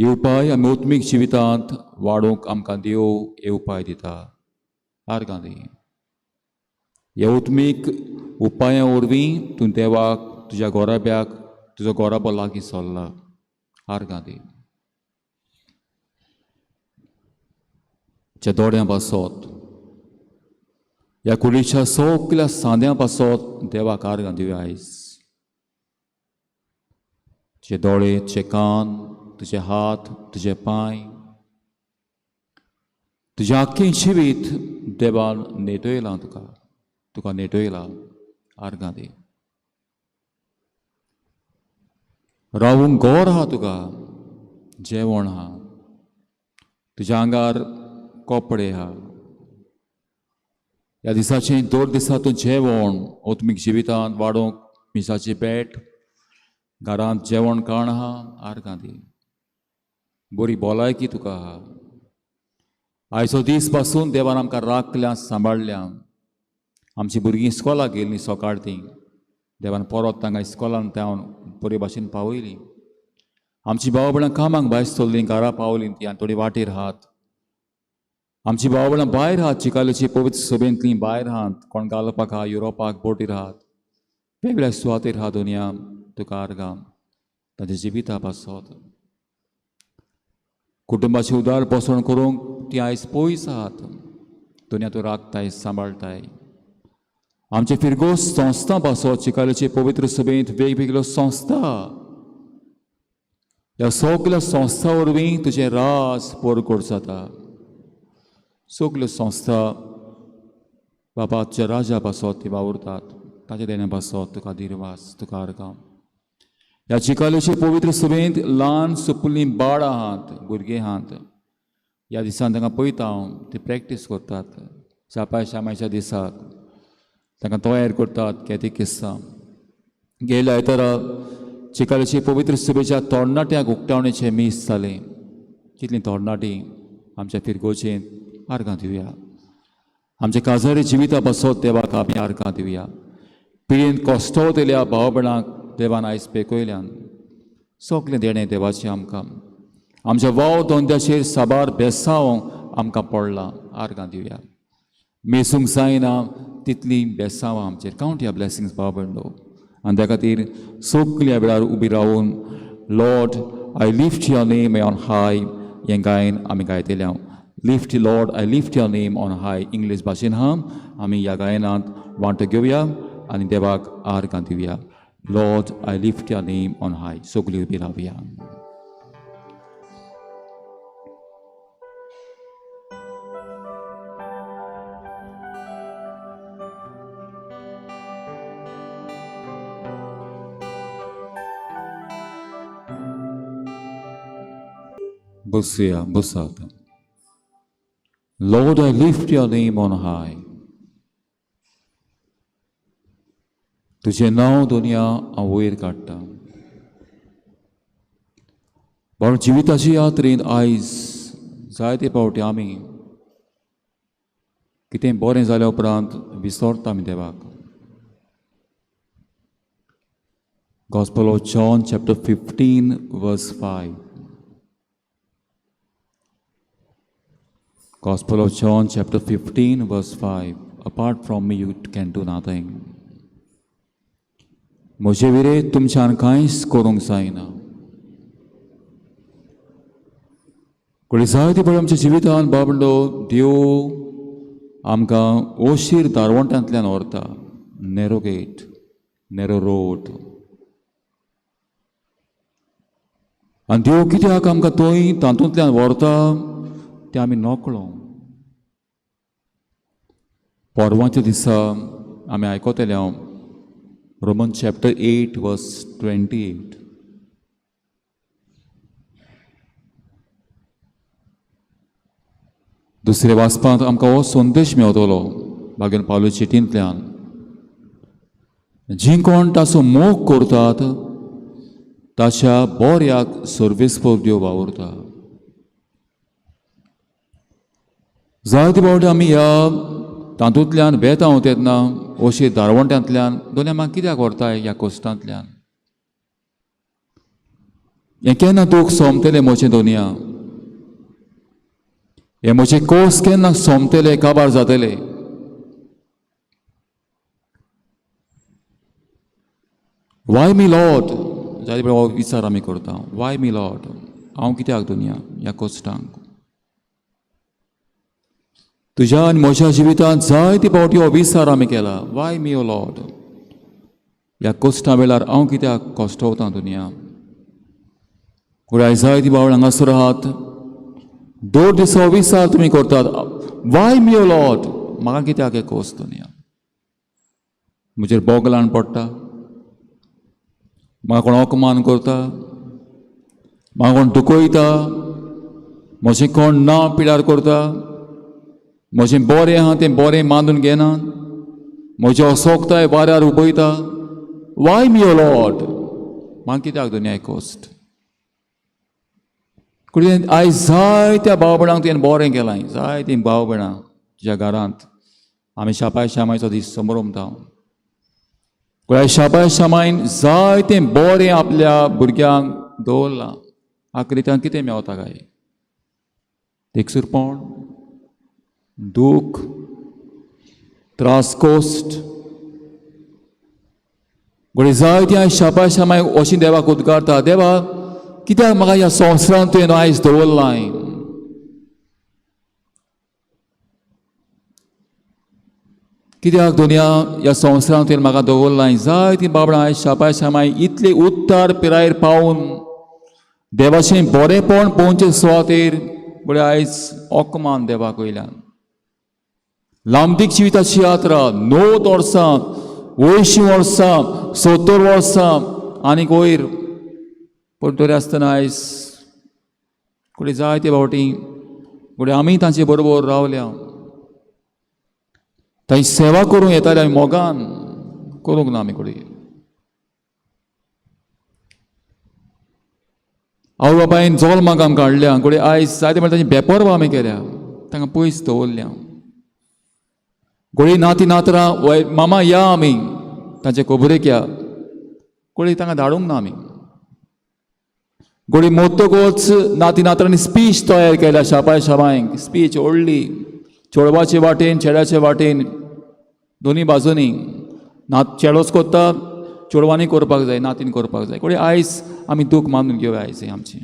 हे उपाय आमी उत्मीक जिवितांत वाडोवंक आमकां देव हे उपाय दिता. आर्गां दी. ह्या उत्मीक उपाया वरवीं तूं देवाक तुज्या गोराब्याक तुजो गोराबो लागीं सरला. आर्गां दी. च्या दोळ्यां पासत ह्या कुडीच्या सगल्या सांद्यां पासत देवाक आर्गां दिवया आयज. तुजे दोळे, तुजे कान, तुजे हात, तुजे पांय, तुजें आख्खें जिवीत देवान नेटयलां तुका नेटयलां. आर्गां दी. रावूंक घर आहा तुका, जेवण आहा, तुज्या आंगार कपडे आहा. ह्या दिसाचें दर दिसा तूं जेवण उत्मीक जिवितांत वाडोवंक मिसाची पेट, घरांत जेवण खाण आहा. आर्गां दी. बरी भलायकी तुका आहा. आयचो दीस पासून देवान आमकां राखल्या, सांबाळल्या. आमचीं भुरगीं इस्कॉलाक गेलीं सकाळ तीं. देवान परत तांकां इस्कॉलान बरे भाशेन पावयलीं. आमचीं भाव भयणां कामाक भायर सरलीं, घरा पावलीं तीं आनी थोडीं वाटेर आहात. आमचीं भाव भयणां भायर आहात, चिकालेची पवित्र सभेंतलीं भायर आहात. कोण घालपाक आहा, युरोपाक बोटीर आहात, वेगळ्या सुवातेर आहा. दुनिया तुका आर्गां ताच्या जिविता पासत. कुटुंबाची उदार पोसण करूंक तीं आयज पयस आहात. दुनिया तूं राखताय, सांबाळटाय. आमचे फिरगोस संस्था पासत चिकालेचे पवित्र सभेंत वेगवेगळ्यो संस्था. ह्या सगल्या संस्था वरवीं तुजें राज परगट जाता. सगल्यो संस्था बाबा तुज्या राजा पासत ती वावुरतात. ताच्या देण्या पासत तुका दिरवास, तुका आर्गां. ह्या चिकालेचे पवित्र सभेंत ल्हान सुपुलीं बाळ आहात, भुरगे आहात. ह्या दिसान तांकां पळयता हांव, ती प्रॅक्टीस करतात. सापाय शामाच्या दिसाक तांकां तयार करतात कॅतेकिस्तां. गेल्या आयतारा चिकालेची पवित्र सभेच्या तरणाट्यांक उक्तावणेचें मीस जालें. कितलीं तरणाटीं आमच्या फिरगोचें आर्गां दिवया. आमच्या काजारी जिविता पासत देवाक आमी आर्गां दिवया. पिळयेंत कोश्टवतल्या भाव भयणांक देवान आयज पेकयल्यान सगलें देणें देवाचें आमकां. आमच्या वाव धंद्याचेर साबार बेसांव आमकां पडलां. आर्गां दिवया. मेसूंक जायना तितली बेसांवां आमचेर. कावंट ह्या ब्लेसिंग्स भाव भयणो. आनी त्या खातीर सगल्या वेळार उबी रावून Lord I lift your name on high हें गायन आमी गायतल्या. Lift Lord I lift your name on high English भाशेन आहा. आमी ह्या गायनांत वांटो घेवया आनी देवाक आर्गां दिवया. Lord I lift your name on high. सगलीं उबी रावया. बसया, बसात. Lord, I lift your name on high. तुजें नांव दुनिया हांव वयर काडटा. पण जिविताची यात्रेंत आयज जायते फावटी आमी कितें बरें जाल्या उपरांत विसरता आमी देवाक. Gospel of John chapter 15 verse 5. Gospel of John chapter 15 verse 5. Apart from me you can do nothing. म्हजे विरेत तुमच्यान कांयच करूंक जायना. कोणी जायते पळय आमच्या जिवितांत बाबडो देव आमकां ओशीर दारवंट्यांतल्यान व्हरता. Narrow gate, narrow road. आनी देव कित्याक आमकां थंय तातूंतल्यान व्हरता तें आमी नकळो. परवांच्या दिसा आमी आयकतले हांव रोमन चॅप्टर 8 वर्स 28. दुसरे वाचपांत आमकां हो संदेश मेळटलो भागेन पावलो चिटींतल्यान. जी कोण ताचो मोग करतात ताच्या बऱ्याक सर्वेस्पर देव वावुरता. जायते फावटी आमी ह्या तातूंतल्यान बेतांव तेन्ना अशी दारवंट्यांतल्यान दोनी म्हाका कित्याक व्हरताय ह्या कोश्टांतल्यान. हें केन्ना दूख सोंपतलें म्हजें दुनिया? हे म्हजे कोस केन्ना सोंपतले, काबार जातले? वाय मी लॉर्ड? जायते वेळा हो विचार आमी करता. वाय मी लॉर्ड? हांव कित्याक दुनिया ह्या कोश्टांक? तुज्या आनी म्हज्या जिवितांत जायते फावटी हो विचार आमी केला. वाय मी ओ लॉर्ड? ह्या कोश्टा वेळार हांव कित्याक कोश्टवता दुनिया? फुडें जायती बावळ हांगासर आहात. दर दिसा हो विचार तुमी करतात. वाय मी ओ लॉर्ड? म्हाका कित्याक हे कोस दुनिया? म्हजेर बोगलान पडटा, म्हाका कोण अपमान करता, म्हाका कोण दुखयता, म्हजें कोण नांव पिड्यार करता, म्हजें बरें आहा तें बरें मानून घेना, म्हजी असोगताय वाऱ्यार उबयता. वाय मी ओ लॉर्ड? म्हाका कित्याक दुनिया कोस्ट? कुडीन आयज जायत्या भाव भयणांक तुवें बरें केलां. जायतीं भाव भयणां तुज्या घरांत आमी शापाय शामायचो दीस समोर उमता. आयज शापाय शामायन जायतें बरें आपल्या भुरग्यांक दवरलां. आखरीतान कितें मेवता काय? एकसुरपण, दूख, त्रास, कोस्ट. घोडी जायतीं आयज शापाय शामाय अशीं देवाक उद्गारता. देवा, कित्याक म्हाका ह्या संवसारांत तुवें आयज दवरलां? कित्याक दुनिया ह्या संवसारांत तुवें म्हाका दवरलां? जायतीं बाबडां आयज शापाय शामाय इतले उत्तार पिरायेर पावून देवाचें बरेंपण पळोवचे सुवातेर फुडें आयज ओकमान देवाक वयल्यान. लांबीक जिविताची यात्रा 90 वर्सां, 80 वर्सां, 70 वर्सां आनीक वयर. पूण तरी आसतना आयज फुडें जायते फावटी फुडें आमी तांचे बरोबर रावल्या. तांची सेवा करूंक येताले आमी मोगान करूंक ना. आमी फुडें आवय बापायन जल्माक आमकां हाडल्या. फुडें आयज जायते फावटी तांची बेपरवा आमी केल्या, तांकां पयस दवरल्या. घोडी नाती नातरां मामा या आमी तांचे खबरेक या, घोडी तांकां धाडूंक ना आमी. घोडी मोत्तोकूच नाती नातरांनी स्पीच तयार केल्या शापाय शामायक. स्पीच व्हडली, चेडवाचे वाटेन चेड्याचे वाटेन दोनी बाजूनी. चेडोच कोत्ता, चेडवांनी करपाक जाय, नातीन करपाक जाय. घोडी आयज आमी दूख मानून घेवया आयज आमचें.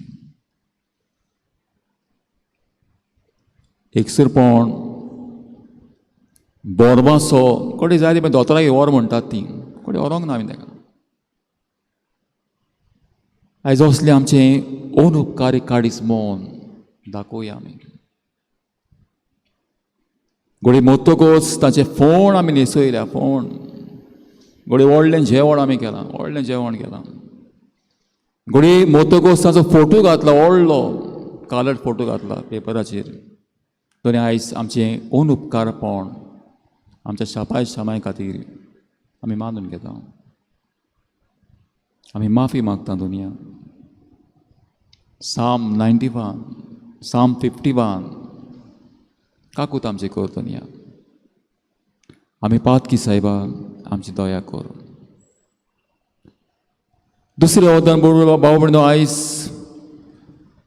एकसुरपण, बोरमासो. घोडी जाय ते दोतोराक व्हर म्हणटात तीं. घोडी व्हरोंक ना आमी ताका. आयज असलें आमचें अनउपकारी काडीस मोन दाखोवया आमी. घोडी मोत्तोकूच ताचें फोण आमी न्हेसयल्या. फोण घोडी व्हडलें जेवण आमी केलां, व्हडलें जेवण केलां. घोडी मोत्तोकूच ताचो फोटो घातला, व्हडलो कालर फोटो घातला पेपराचेर. दोनी आयज आमचें अनउपकारपण आमच्या शापाय शामाय खातीर आमी मानून घेता. आमी माफी मागता दुनिया. साम 91, साम 51 काकूत आमचे कर दुनिया. आमी पातकी सायबा आमची दया कर. दुसरें वदन भाव भयणो, आयज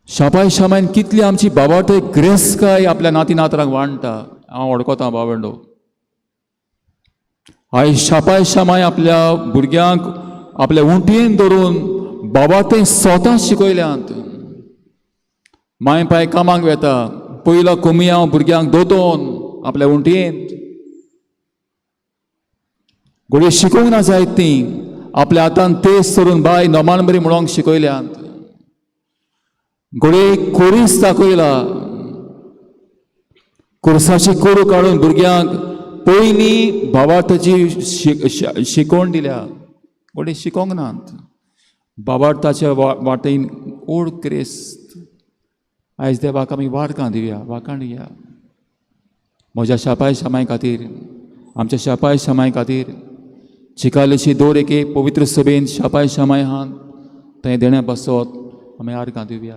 शापाय शामायन कितली आमची बाबार्थय ग्रेस्काय आपल्या नाती नातरांक वांडटा. हांव वळखता भाव भयणो. आयज शापाय शामाय आपल्या भुरग्यांक आपल्या उंटयेन धरून बाबार्थय स्वता शिकयल्यांत. माय पाय कामाक वेता, पयलो कुमियां भुरग्यांक दोतोवन आपल्या उंटयेन. घोडी शिकोवंक ना जायत तीं आपल्या हातान तेस धरून बाय नमान बरी म्हणोंक शिकयल्यांत. घोडी कोरीस दाखयला. कोर्साची कोरू काडून भुरग्यांक पयलीं भावार्थाची शिकवण दिल्या. घोडी शिकोवंक नात. बाबार्थाच्या वाटेन ओड क्रेस्त. आयज देवाक आमी वाडकां दिवया, वाखाण दिया. म्हज्या शापाय शामाय खातीर, आमच्या शापाय शामाय खातीर चिकालेची दर एके पवित्र सभेन शापाय शामाय आहात थंय देण्या बसत आमी आर्गां दिवया.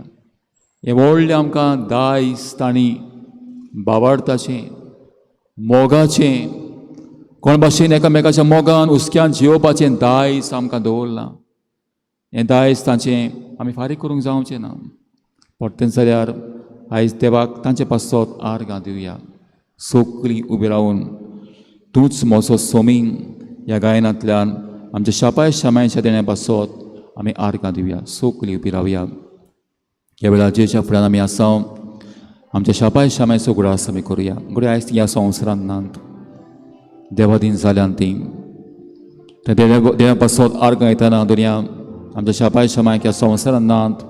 हें व्हडलें आमकां दायज तांणी बाबार्थाचें, मोगाचें, कोण भाशेन एकामेकाच्या मोगान हुस्क्यान जियोवपाचें दायज आमकां दवरलां. हें दायज तांचें आमी फारीक करूंक जावचें ना. पडटलें जाल्यार आयज देवाक तांचे पासत आर्गां दिवया. सगळीं उबी रावन तूंच म्हजो सोमी ह्या गायनांतल्यान आमच्या शापाय शामायच्या देण्या पासत आमी आर्गां दिवया. सगळीं उबी रावया. ह्या वेळार जेच्या फुड्यान आमी आसा आमच्या शापाय शामायचो उगडास आमी करुया. घडये आयज ह्या संवसारांत नात, देवादीन जाल्यान ती त्या देवा पासत आर्गां येतना दुनिया आमच्या शापाय शामायक ह्या संवसारांत नात,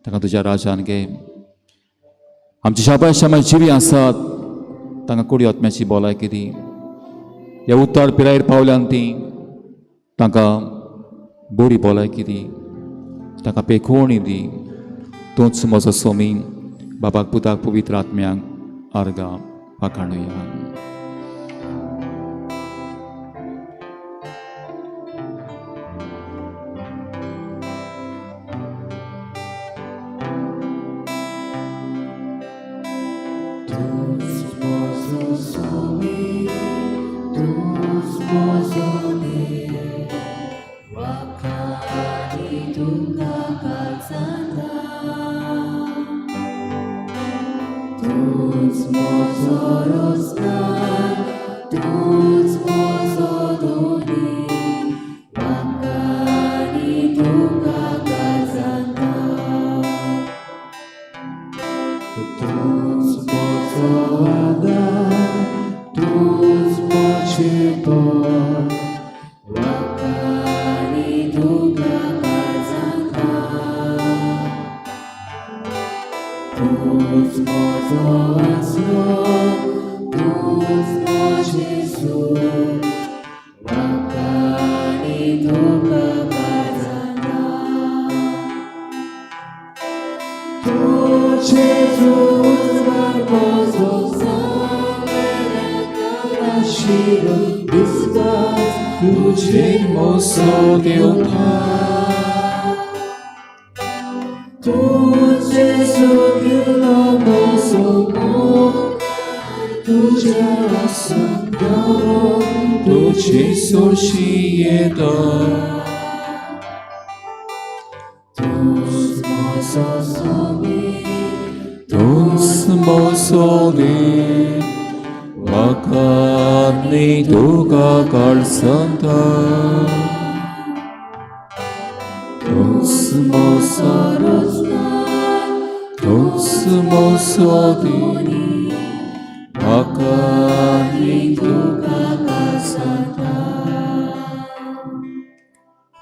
ताका तुज्या राजान घे. आमची शापाय शामाय जिवी आसात तांकां कुडी आत्म्याची भलायकी दी. ह्या उत्तार पिरायेर पावल्यान ती तांकां बरी भलायकी दी, तांकां पेखोवणी दी. तूंच म्हजो सोमी बापाक पुताक पवित्र आत्म्याक आर्गां वाखाणुया.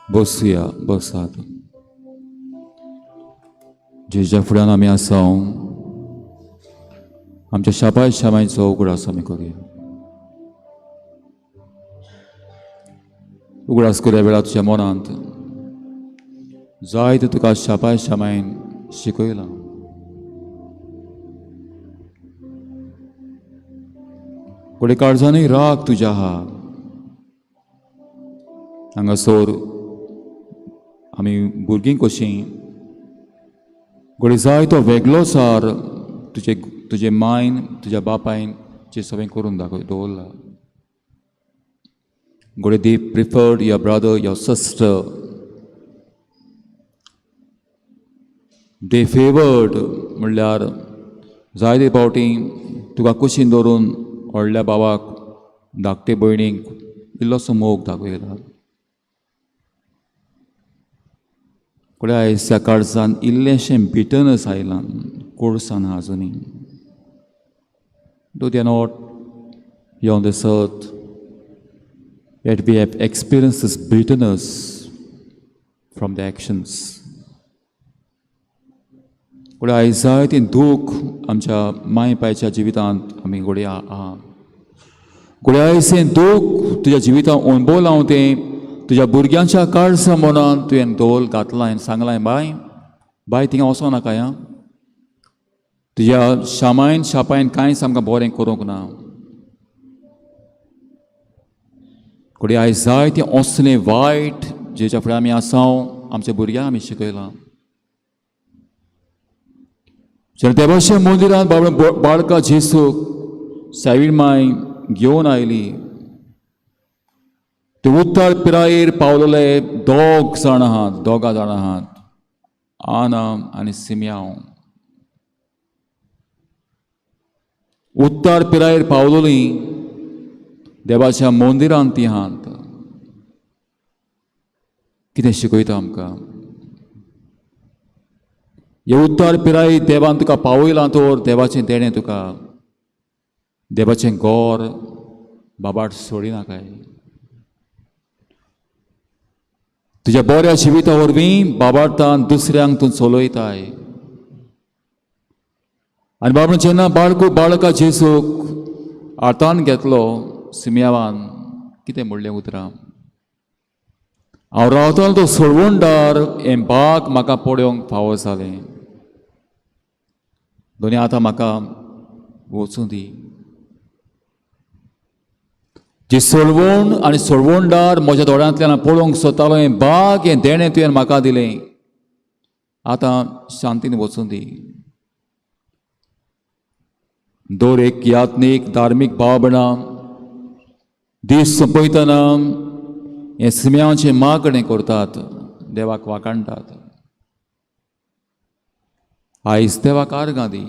बसुया, बसात. जेच्या फुड्यान आमी आसा आमच्या शापाय शामायचो उगडास आमी करुया. उगडास करुया वेळार तुज्या मनांत जायते तुका शापाय शामायन शिकयलां. कोडे काळजांनी राग तुज्या आहा. हांगासर आमी भुरगीं कशीं घोडे जाय तो वेगळो सार तुजे मायन तुज्या बापायन जे सगळें करून दवरला. घोडे they preferred your brother your sister, they favoured म्हणल्यार जायते फावटी तुका कुशीन दवरून व्हडल्या भावाक धाकटे भयणीक इल्लोसो मोग दाखयला. कोडे आयज ह्या काळजान इल्लेशें बिटरनस आयलां, कोळसान आजुनी. Though they are not here on this earth, yet we have experienced this bitterness from the actions. कोडे आयज जायतें दूख आमच्या माय पायच्या जिवितांत आमी घोडे आहा. घोडे आयज हें दूख तुज्या जिवितांत अणभवलां हांव तें तुज्या भुरग्यांच्या काळजा मनांत तुवें धोल घातलां, सांगलां बाय थिंगा वचों नाका. तुज्या शापायन कांयच आमकां बरें करूंक ना. घोडे आयज जायतें असलें वायट जेच्या फुडें आमी आसा आमच्या भुरग्यांक आमी शिकयलां. जेन्ना त्या भाशेन मंदिरांत बाळका जेसूक सायबीण माय घेवन आयली ते उत्तर पिरायेर पावलेले दोगा जाण आहात, आना आनी सिम्याव. उत्तर पिरायेर पावलेलीं देवाच्या मंदिरांत तीं आहात. कितें शिकयता आमकां? हे उत्तर पिराय देवान तुका पावयलां तर देवाचें देणें तुका, देवाचें गोर बाबाट सोडिनाकाय. तुज्या बऱ्या जिविता वरवीं बाबाटान दुसऱ्यांक तूं चलयताय. आनी बाबा जेन्ना बाळका जेजूक हातान घेतलो सिम्यावान, कितें म्हणलें उतरां? हांव रावतालो तो सोडवणदार हें भाग म्हाका पळोवंक फावो जालें. दोनी आतां म्हाका वचूं दी. जी सोडवण आनी सोडवणदार म्हज्या दोळ्यांतल्यान पळोवंक सोदतालो हें भाग, हें देणें तुवें म्हाका दिलें. आतां शांतीन वचूं दी. दर एक यात्नीक धार्मीक भाव भयणां दीस सोंपयतना हें सिम्याचें मागणें करतात, देवाक वाकाणटात. आयज देवाक आर्गां दी.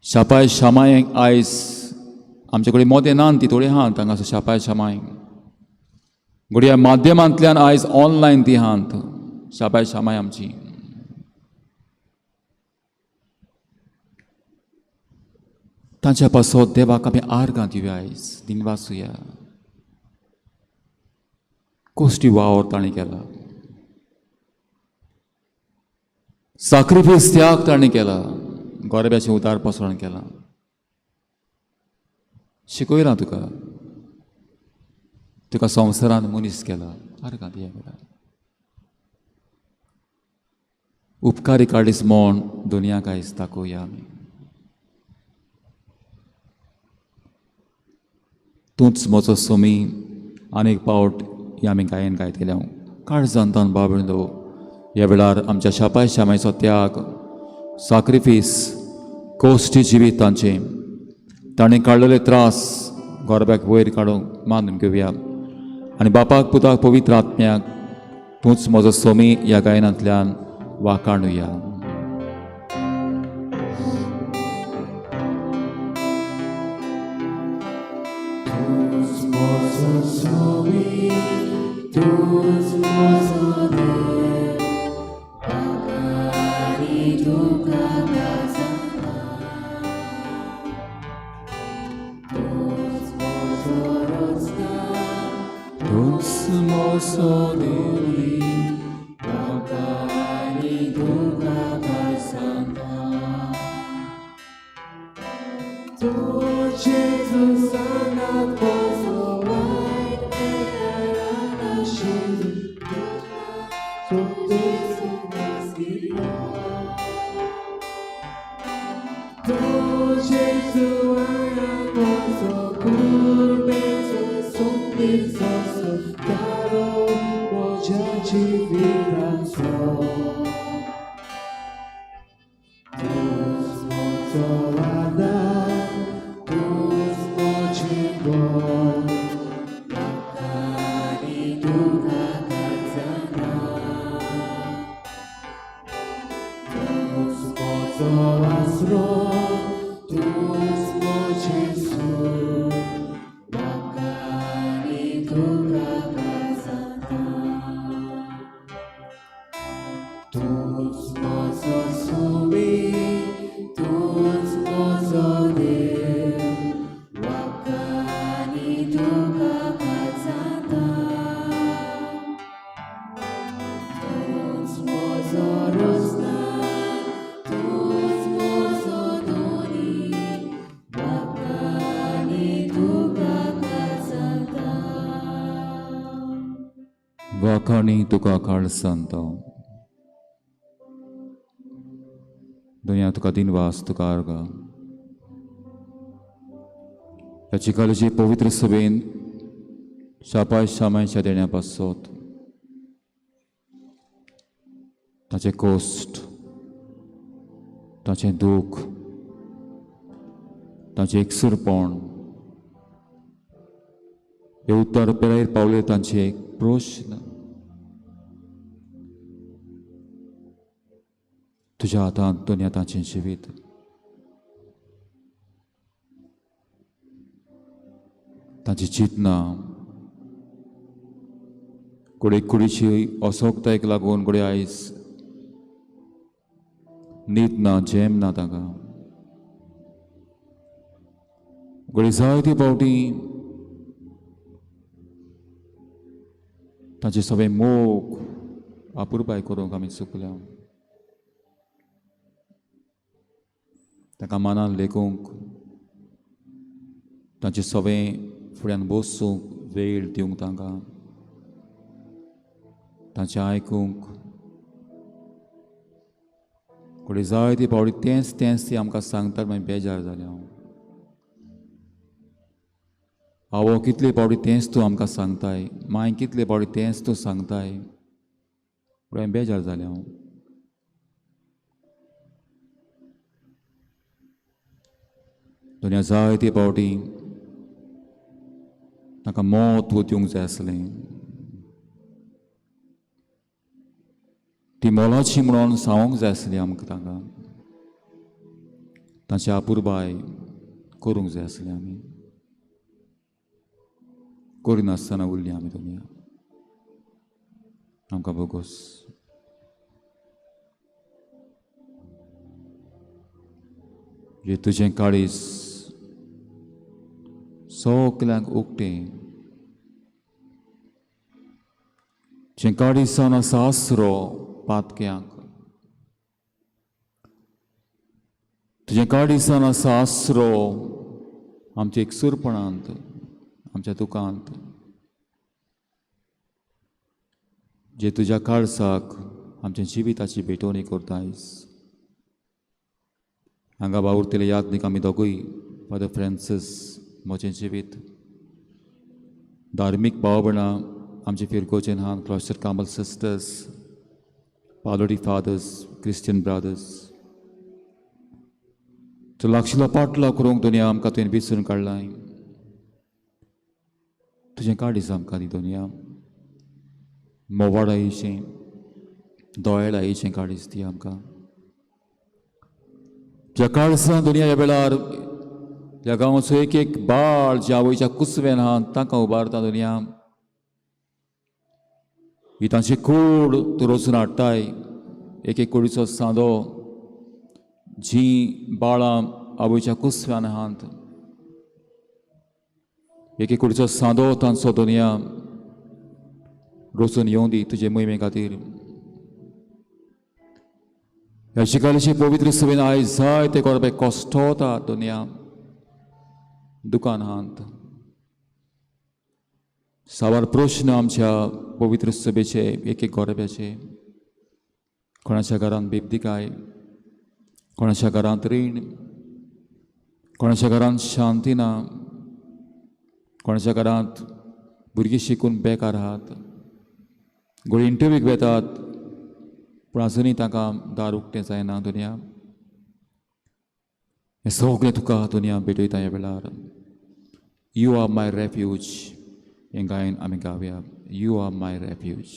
शापाय शामायेक आयज आमचे कडेन मोदें नान ती थोडी आहात हांगासर शापाय शामायक. घडये माध्यमांतल्यान आयज ऑनलायन ती आहात शापाय शामाय आमची. तांच्या पासत देवाक आमी आर्गां दिवया, आयज दिनवासुया. कोश्टी वावर ताणें केला, सॅक्रिफायस त्याग ताणें केला, गोरब्याचें उदारपसरण केलां. शिकयलां तुका संवसारान मनीस केला. आर्गां दिया बेटा. उपकारी काडीस म्हूण दुनियाक आयज दाखोवया आमी. तूंच म्हजो सोमी आनीक पावट हें आमी गायन गायतले. हांव काळजांतान बाबळिंदो ह्या वेळार आमच्या शापाय शामायचो त्याग, सॅक्रिफायस, कोश्टी जिवीत तांचें, ताणें काडलेले त्रास गोरब्याक वयर काडूंक मानून घेवया. आनी बापाक पुताक पवित्र आत्म्याक तूंच म्हजो सोमी ह्या गायनांतल्यान वाखाणुया. वाखाणी तुका काळजांत हांव. दुनिया तुका दिनवास तुका आर्गां. ह्याची काळजी पवित्र सभेन शापाय शामायच्या देण्या पासत ताचें कोश्ट, ताचें दूख, ताचें एकसुरपण, हे उत्तर पेरायर पावले तांचे एक प्रश्न तुझ्या हातांत दुनिया तांचें जिवीत तांची चिंतना घोडे कुडीची असोगतायेक लागून घोडे आयज न्हीद ना जेम ना तांकां घोडे जायते फावटी तांचे सगळे मोग आपुरबाय करूंक आमी चुकल्या ताका मनान लेखूंक तांचे सगळें फुड्यान बसूंक वेळ दिवंक तांकां तांचें आयकूंक घोडे जायते फावटी तेंच ती आमकां सांगतात मागीर बेजार जालें हांव आवो कितले फावटी तेंच तूं आमकां सांगताय माय कितले फावटी तेंच तूं सांगताय हांवें बेजार जालें हांव दुनिया जायते फावटी ताका म्हत्व दिवंक जाय आसलें ती मोलाची म्हणून सांगूंक जाय आसली आमकां तांकां तांची आपुरबाय करूंक जाय आसली आमी करिनासतना उरलीं आमी दुनिया आमकां बोगोस जे तुजें काळीज सगल्यांक उक्तें जें काळीजान आसा आसरो पातक्यांक तुजें काळीजान आसा आसरो आमच्या एकसूरपणांत आमच्या दुखांत जे तुज्या काळजाक आमच्या जिविताची भेटवणी करता आयज हांगा वावुरतले याज्ञीक आमी दोगूय फादर फ्रांसीस म्हजें जिवीत धार्मीक भाव भयणां आमचे फिरगोचें ल्हान क्लॉस्टर कामल sisters Palodi fathers Christian brothers तो लागशिल्लो पाटलो करूंक दुनिया आमकां तुवें विसरून काडलाय तुजें काळीज आमकां दी दुनिया मोवाडायेचें दोळेळायेचें काळीज दी आमकां ज्या काळजान दुनिया ह्या वेळार ह्या गांवाचो एक एक बाळ ज्या आवयच्या कुसव्यान आहा ताका उबारता दुनिया ही तांची कूड तूं रचून हाडटाय एक एक कुडीचो सांदो जीं बाळां आवयच्या कुसव्यान आहात एक एक कुडीचो सांदो तांचो दुनिया रचून येवं दी तुजे मोहिमे खातीर ह्या शिकायलेचे पवित्र सभेन आयज जायते गोरबे कश्टवता दुनिया दुकान आहात सावार प्रश्न आमच्या पवित्र सभेचे एक एक गोरब्याचे कोणाच्या घरांत बिबदिकाय कोणाच्या घरांत रीण कोणाच्या घरांत शांती ना कोणाच्या घरांत भुरगीं शिकून बेकार आहात घोडी इंटरव्यूक वेतात पूण आजुनूय तांकां दार उक्तें जायना दुनिया हें सगळें तुका दुनिया भेटयता ह्या वेळार यू आर माय रेफ्यूज हें गायन आमी गावया you are my refuge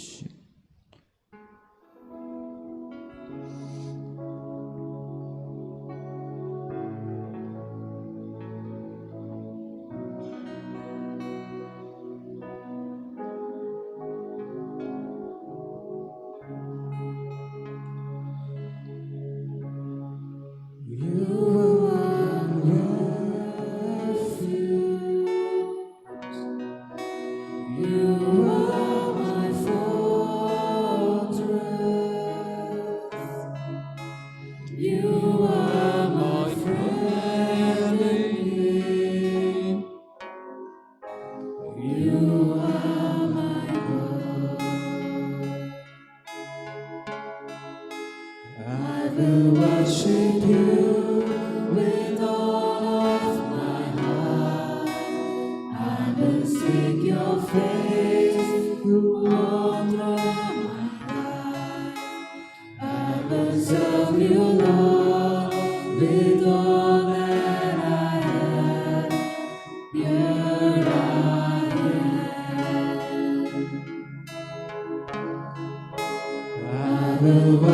Here I am.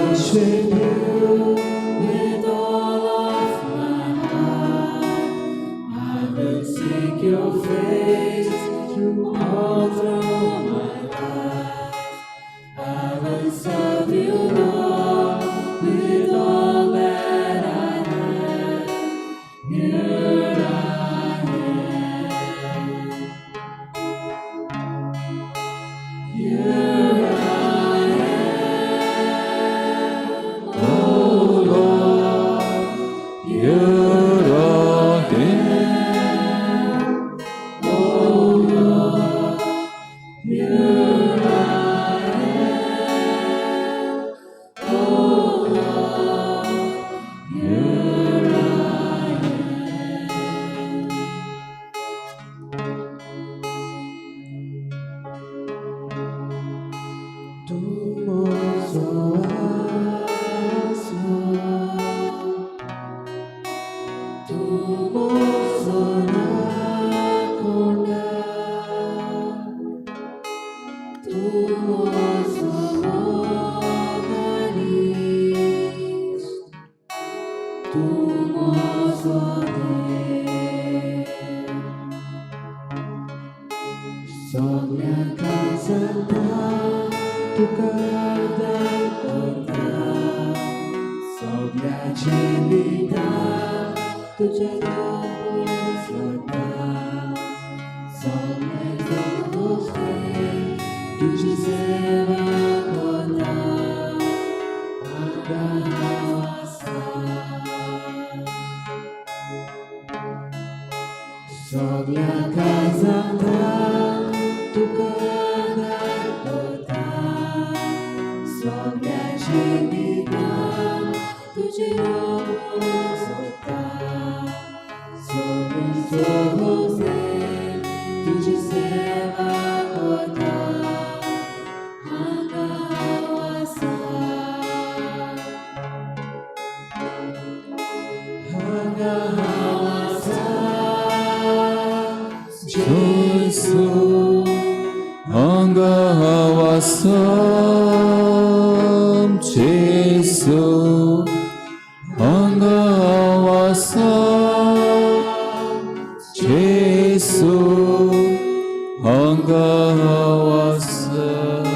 worship you with all of my heart. I will seek your face all through my life. I will serve you, Lord, with all that I have. Here I am. Here I am, oh Lord. Here I am, oh Lord. Here I am, oh Lord. Here I Tu mozo aso, tu mozo nakona, tu mozo mogaris, tu mozo de. Sobre a casa tu cada kota, sobre a gelida tu jador sota, sobre todos tu dizeva kota, agahasa. Sobre a casa tu cada kota, sobre a gelida tu jador sota, sobre todos tu dizeva kota, agahasa. Agahasa. Jesu angahawasam, Jesu angahawasam, Jesu angahawasam,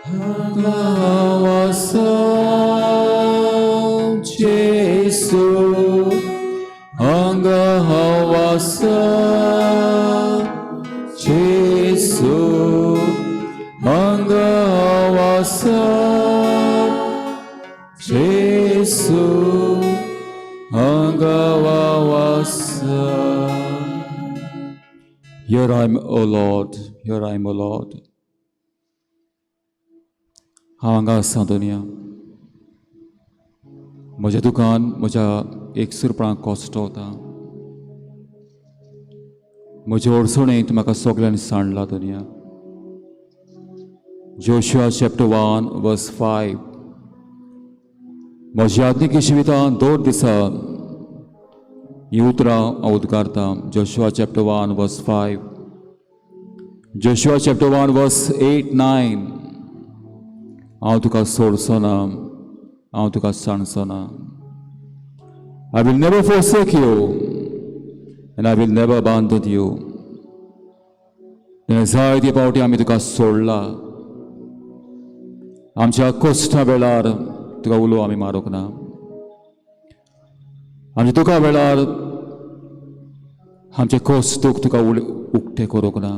angahawasam, Jesu angahawasam, Jesu angahawasam, Jesu angahawasam. Here I am, O Lord, here I am, O Lord. हांगा दुनिया म्हज्या दुकान म्हज्या एकसुरपणाक cost होता. म्हजे अडचणींत म्हाका सगळ्यांनी सांडला दुनिया. Joshua chapter 1 verse 5. म्हज्या आत्मिक जिवितांत 2 दिसां ही उतरां हांव उद्गारता. Joshua chapter 1 verse 5. Joshua chapter 1 verse 8-9. हांव तुका सोडचो ना, हांव तुका सांडचो ना. I will never forsake you and I will never abandon you. जायते फावटी आमी तुका सोडला. आमच्या कश्टा वेळार तुका उलो आमी मारूंक ना. आमच्या दुखा वेळार आमचे कश्ट दूख तुका उक्ते करूंक ना.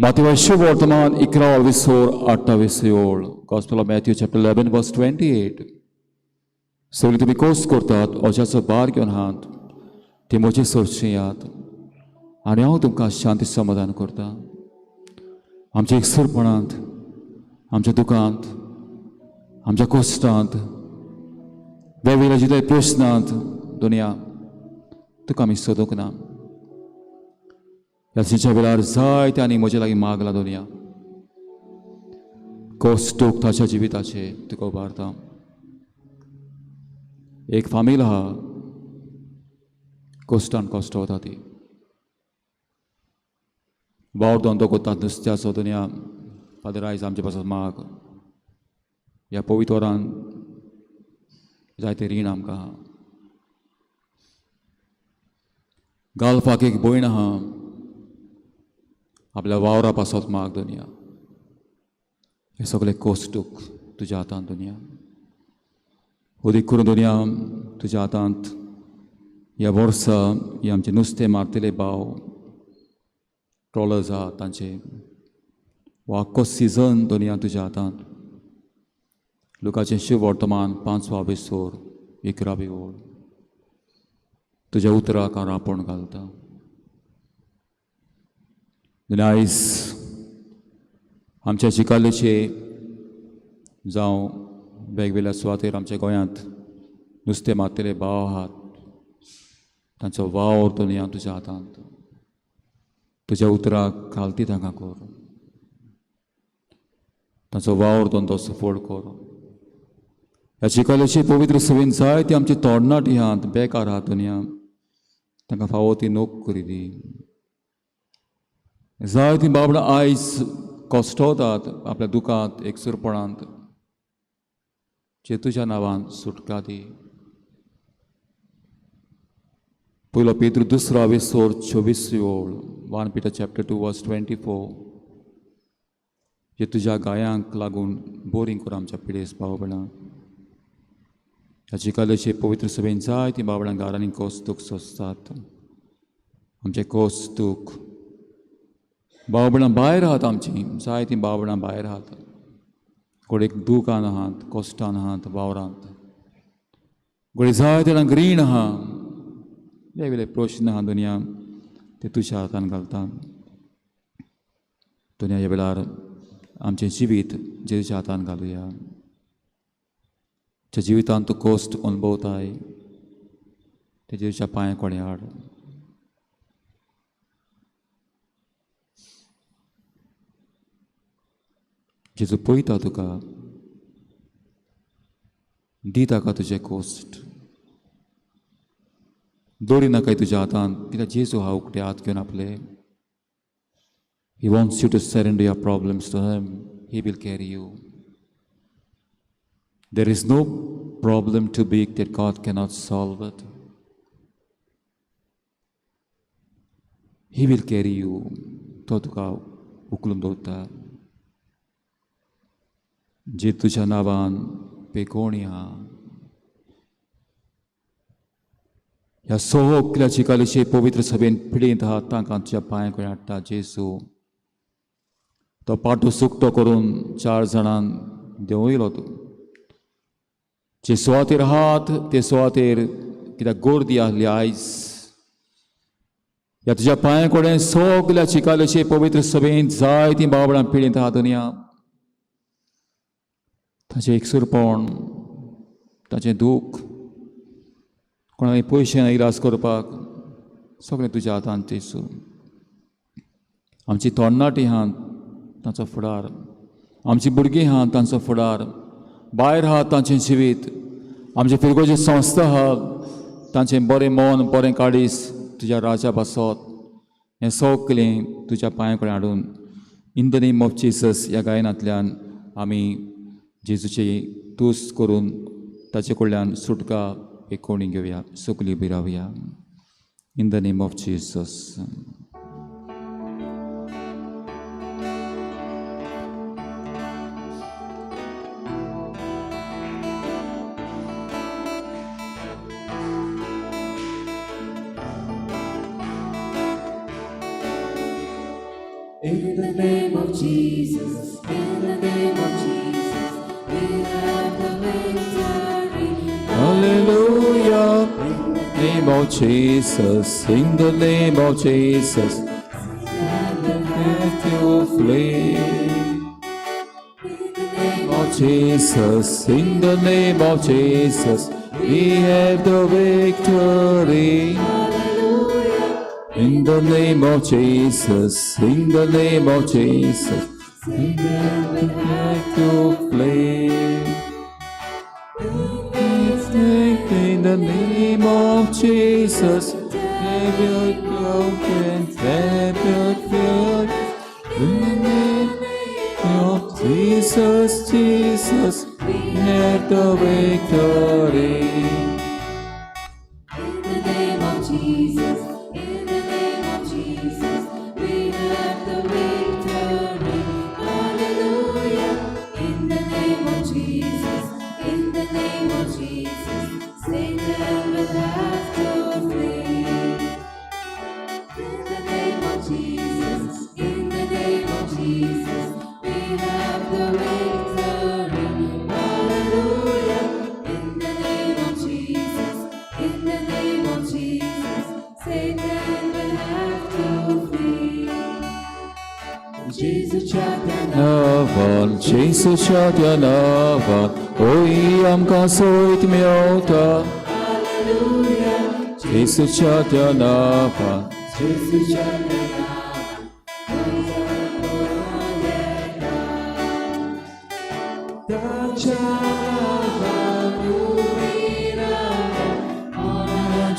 Matthew शुभ वर्तमान 11:28. Gospel of Matthew chapter 11 verse 28. सगळी तुमी कश्ट करतात, अजाचो भार घेवन आहात, ते म्हजे सोडचेयात आनी हांव तुमकां शांती समाधान करता. आमच्या एकसुरपणांत, आमच्या दुखांत, आमच्या कश्टांत, वेगवेगळ्या जितले प्रश्नांत दुनिया तुका आमी सोदूंक ना. ह्या सिच्या वेळार जायते आनी म्हजे लागीं मागला दुनिया. कश्ट दूख ताच्या जिविताचे तुका उबारता. एक फामील आहा, कश्टान कश्ट वता ती. वावर धंदो करतात नुस्त्याचो दुनिया. Father, आयज आमचे पासत माग ह्या पवित्र वरान जायते रीण आमकां आहा. घालपाक एक भयण आहा आपल्या वावरा पासत माग दुनिया. हे सगळे कोश्टूक तुज्या हातांत दुनिया. उदीक करून दुनिया तुज्या हातांत ह्या वर्सा हे आमचे नुस्तें मारतले भाव ट्रॉलर्स आहा तांचे वो आख्खो सिजन दुनिया तुज्या हातांत. लुकाचें शुभ वर्तमान 5वा एपिसोड 11वी ओळ तुज्या उतराक हांव रापण घालता. आयज आमच्या चिकालेचे जावं वेगवेगळ्या सुवातेर आमच्या गोंयांत नुस्तें मारतले भाव आहात तांचो वावर दुनिया तुज्या हातांत. तुज्या उतराक घालती तांकां कर. तांचो वावर धंदो सफळ कर. ह्या चिकालेची पवित्र सवेन जायती आमची तोडणाटी आहात बेकार आहात दुनिया तांकां फावो ती नोकरी दी. जायती बाबडां आयज कोश्टवतात आपल्या दुखांत एकसुरपणांत जे तुज्या नांवान सुटका दी. पयलो पेद्रू 2रा एपिसोड 24वी ओळ 1 Peter chapter 2 verse 24 जे तुज्या गायांक लागून बोरींग कर आमच्या पिडेस बाबडां. ह्या चिकालेचे पवित्र सभेन जायती बाबडां घरांनी कोस्तूक सोंसतात. आमचे कोस्तूक बाबडां भायर आहात आमची जायती बाबडां भायर आहात. कोडेक दुखान आहात कोश्टान आहात वावरांत. कोडे जायते जाणांक रीण आहा वेगवेगळे प्रश्न आहा दुनिया ते तुज्या हातान घालता. दुनिया ह्या वेळार आमचें जिवीत जेजूच्या हातान घालुया. ज्या जिवितांत तूं कोश्ट अनुभवताय ते जेजूच्या पांया कोणे हाड. जेजू पळयता तुका दी ताका तुजें कोश्ट. दवरी नाकाय तुज्या हातांत कित्याक जेजू हा उकटे हात घेवन आपले. He wants you to surrender your problems to him. He will carry you. There is no problem too big that God cannot solve it. He will carry you. तो तुका उखलून दवरता. जे तुज्या नांवान पेकोणी आहा ह्या सगळ्या चिकालेचे पवित्र सभेन पिडेंत आहात तांकां तुज्या पांया कडेन हाडटा जेजू. तो पाटो सुकतो करून 4 जाणांक देंवयलो तूं. जे सुवातेर आहात ते सुवातेर कित्याक गर्दी आहली आयज ह्या तुज्या पांया कडेन सगळ्या चिकालेचे पवित्र सभेन जायतीं बाबडां पिडेंत आहात दुनिया. ताचें एकसुरपण ताचें दूख कोणाक पयशे ना इलाज करपाक सगळें तुज्या हातांत जेजू. आमची तोडणाटी आहात तांचो फुडार. आमची भुरगीं आहात तांचो फुडार. भायर आहात तांचें जिवीत. आमचे फिरगोचे संस्था आहात तांचें बरें मन बरें काडीस तुज्या राजा बसत हें सगळें तुज्या पांया कडेन हाडून इन द नेम ऑफ जिजस ह्या गायनांतल्यान आमी जेजूचे तूस करून ताचे कडल्यान सुटका एक कोणी घेवया सुकली बी रावया in the name of Jesus. In the name of Jesus, in the name of Jesus, we have the victory. Hallelujah. In the name of Jesus, in the name of Jesus, let you flee. In the name Of Jesus, in the name of Jesus, we have the victory. Hallelujah. In the name of Jesus, in the name of Jesus, we have to flee. In the name of Jesus, Savior, broken, Savior, filled. In the name of Jesus, Jesus, we have the victory. In the name of Jesus, in the name of Jesus, we have the victory. Hallelujah. In the name of Jesus, in the name of Jesus, Satan will have to flee. In the name of Jesus, in the name of Jesus, we have the victory. Hallelujah. In the name of Jesus, in the name of Jesus, Satan will have to flee. Jesus Navan, Jesus Chatya Navan, Oi Amka Soit Miota. Hallelujah. Jesus Chatya Navan, Jesus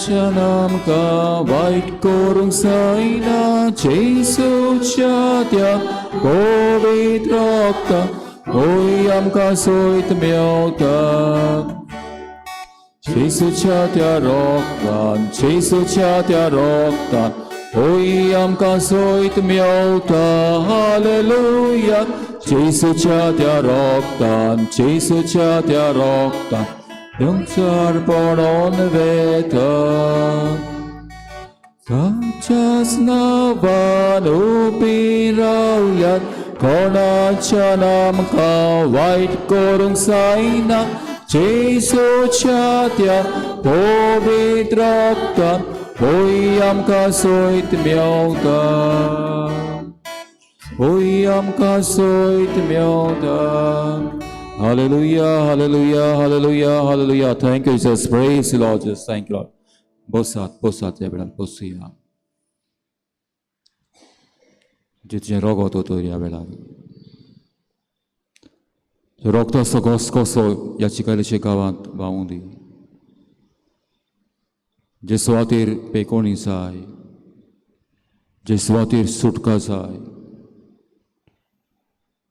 Chanam ka white korung saina, Jesus Chatya, Kovit Rokta, Oi Amka Soit Miota. Jesus Chatya Roktan, Jesus Chatya Roktan, Oi Amka Soit Miota, Hallelujah. Jesus Chatya Roktan, Jesus Chatya Roktan, Yung Sarpanon Veta. Sajas Navan Upirauyat, Kona Chanam ka white korung saina, Jesus Chatya, Povitrakta, Oyam ka soit miauta. Oyam ka soit miauta. Hallelujah, hallelujah, hallelujah, hallelujah. Thank you, Jesus. Praise the Lord, Jesus. Thank you, Lord. Bosat, bosat, Abraham, bosia. Jitje rogo tuturia Abraham. Rokta sogoskoso yachikali chekawant baundi. Jeswatir pekoni sai. Jeswatir sutka sai.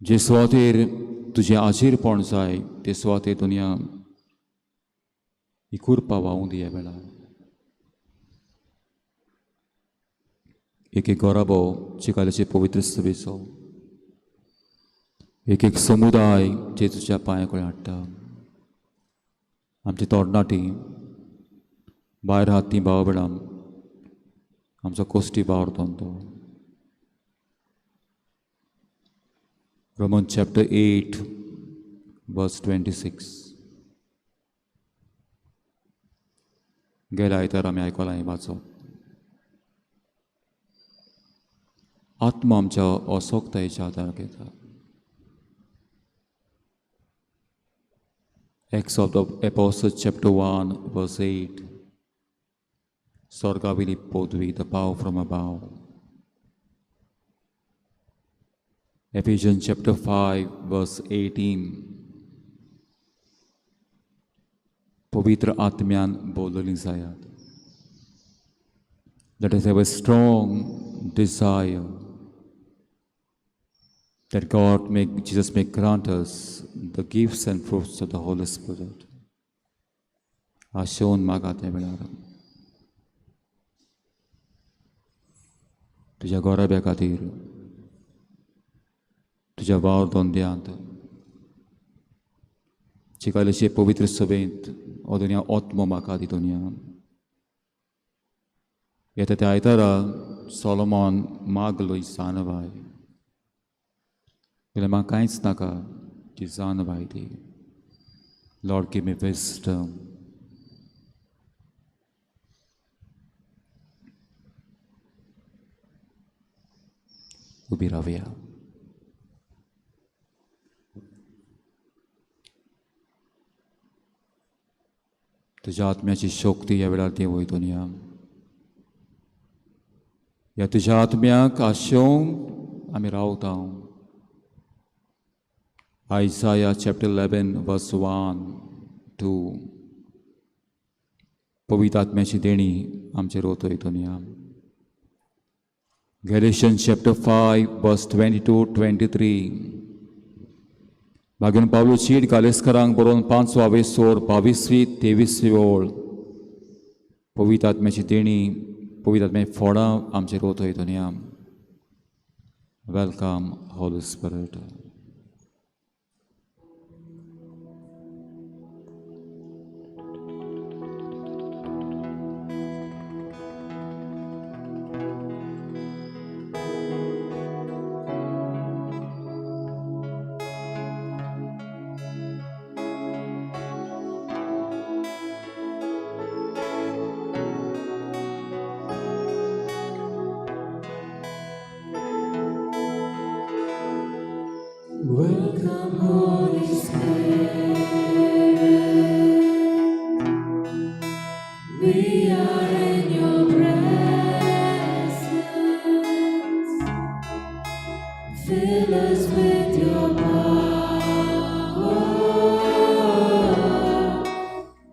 Jeswatir तुझे आशीर पण जाय ते स्वाते दुनिया इकुर पावाऊं दिया बेला एक गौरवो चिकालेचे पवित्र सभेचो एक समुदाय जे तुझ्या पांयाकडे हाडटा आमची तरणाटी भायर आहात ती भाव बेळा आमचो कोश्टी वावरतो तो Romans chapter 8, verse 26. गेल्या आयतार आमी आयकलां हें वाचप. आत्मा आमच्या असोक्तायेच्या आदार घेता. Acts of the Apostles chapter 1, verse 8. Sorga vili podvi, the power from above. Ephesians chapter 5, verse 18. Pavitra Atmyan bolali zayat. Let us have a strong desire that Jesus may grant us the gifts and fruits of the Holy Spirit. Ashon magate belara. Tuja gorabya katir. तुझ्या वावर दोंद्यांत चिकालेचे पवित्र सभेंत हो दुनिया आत्मो म्हाका दी दुनिया येता त्या आयतारा सोलोमॉन मागलो ही जानवाय जाल्यार म्हाका कांयच नाका ती जानवाय दी लॉर्ड गिव मी विस्डम उबी रावया तुझ्या आत्म्याची शक्ती ह्या वेळार देव वयतो दुनिया ह्या तुझ्या आत्म्याक आशोवंक आमी रावता Isaiah chapter 11 verse 1 2 पवित्र आत्म्याची देणी आमचेर वतोय दुनिया Galatians chapter 5 verse 22-23 Bagian Pablo Cid kali sekarang boron 522 22 ओळ पवित्र आत्म्याची देणी पवित्र आत्म्याची फळां आमचेर ओतय दुनिया welcome Holi spirit Welcome, Holy Spirit. We are in your presence. Fill us with your power.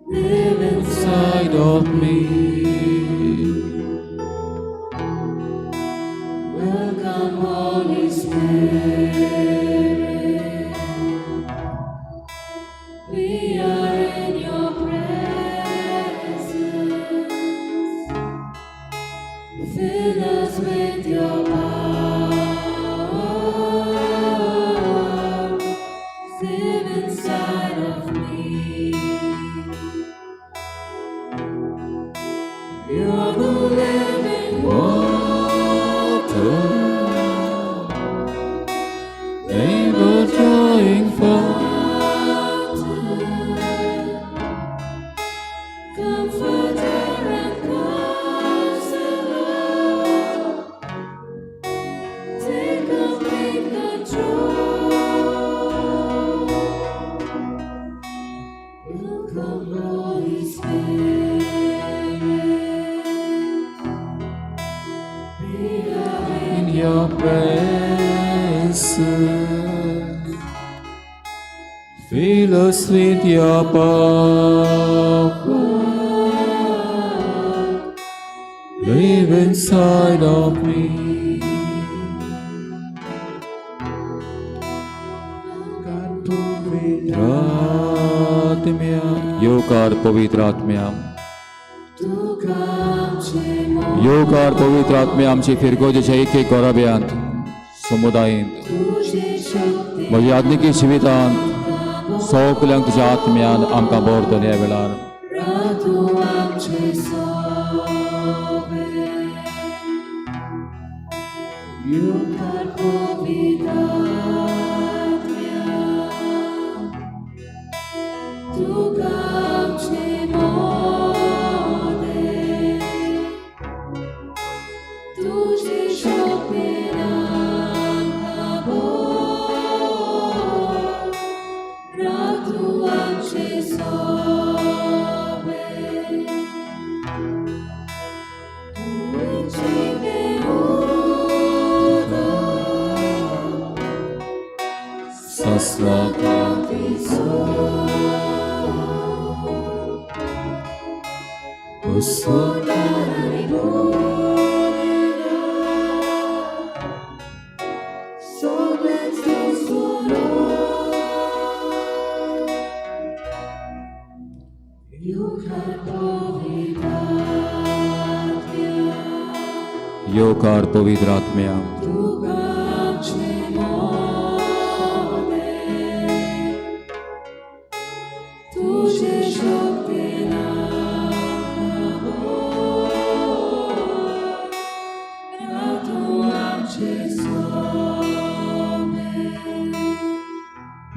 Live inside of me. Welcome, Holy Spirit. We are in your presence. Fill us with your power. Live inside of me. You are the living water. Ever drawing from Comforter and Counselor, take complete control. Welcome, Holy Spirit. We are in your presence. Fill us with your power. Live inside of me. योकार पवित्र आत्म्या योकार पवित्र आत्म्या आमची फिरगोजेच्या एक एक घराब्यांत समुदायांत म्हज्या आदनिकी जिवितांत सगल्यांक तुज्या आत्म्यान आमकां भर ह्या वेळार योकार पवित्र आत्म्या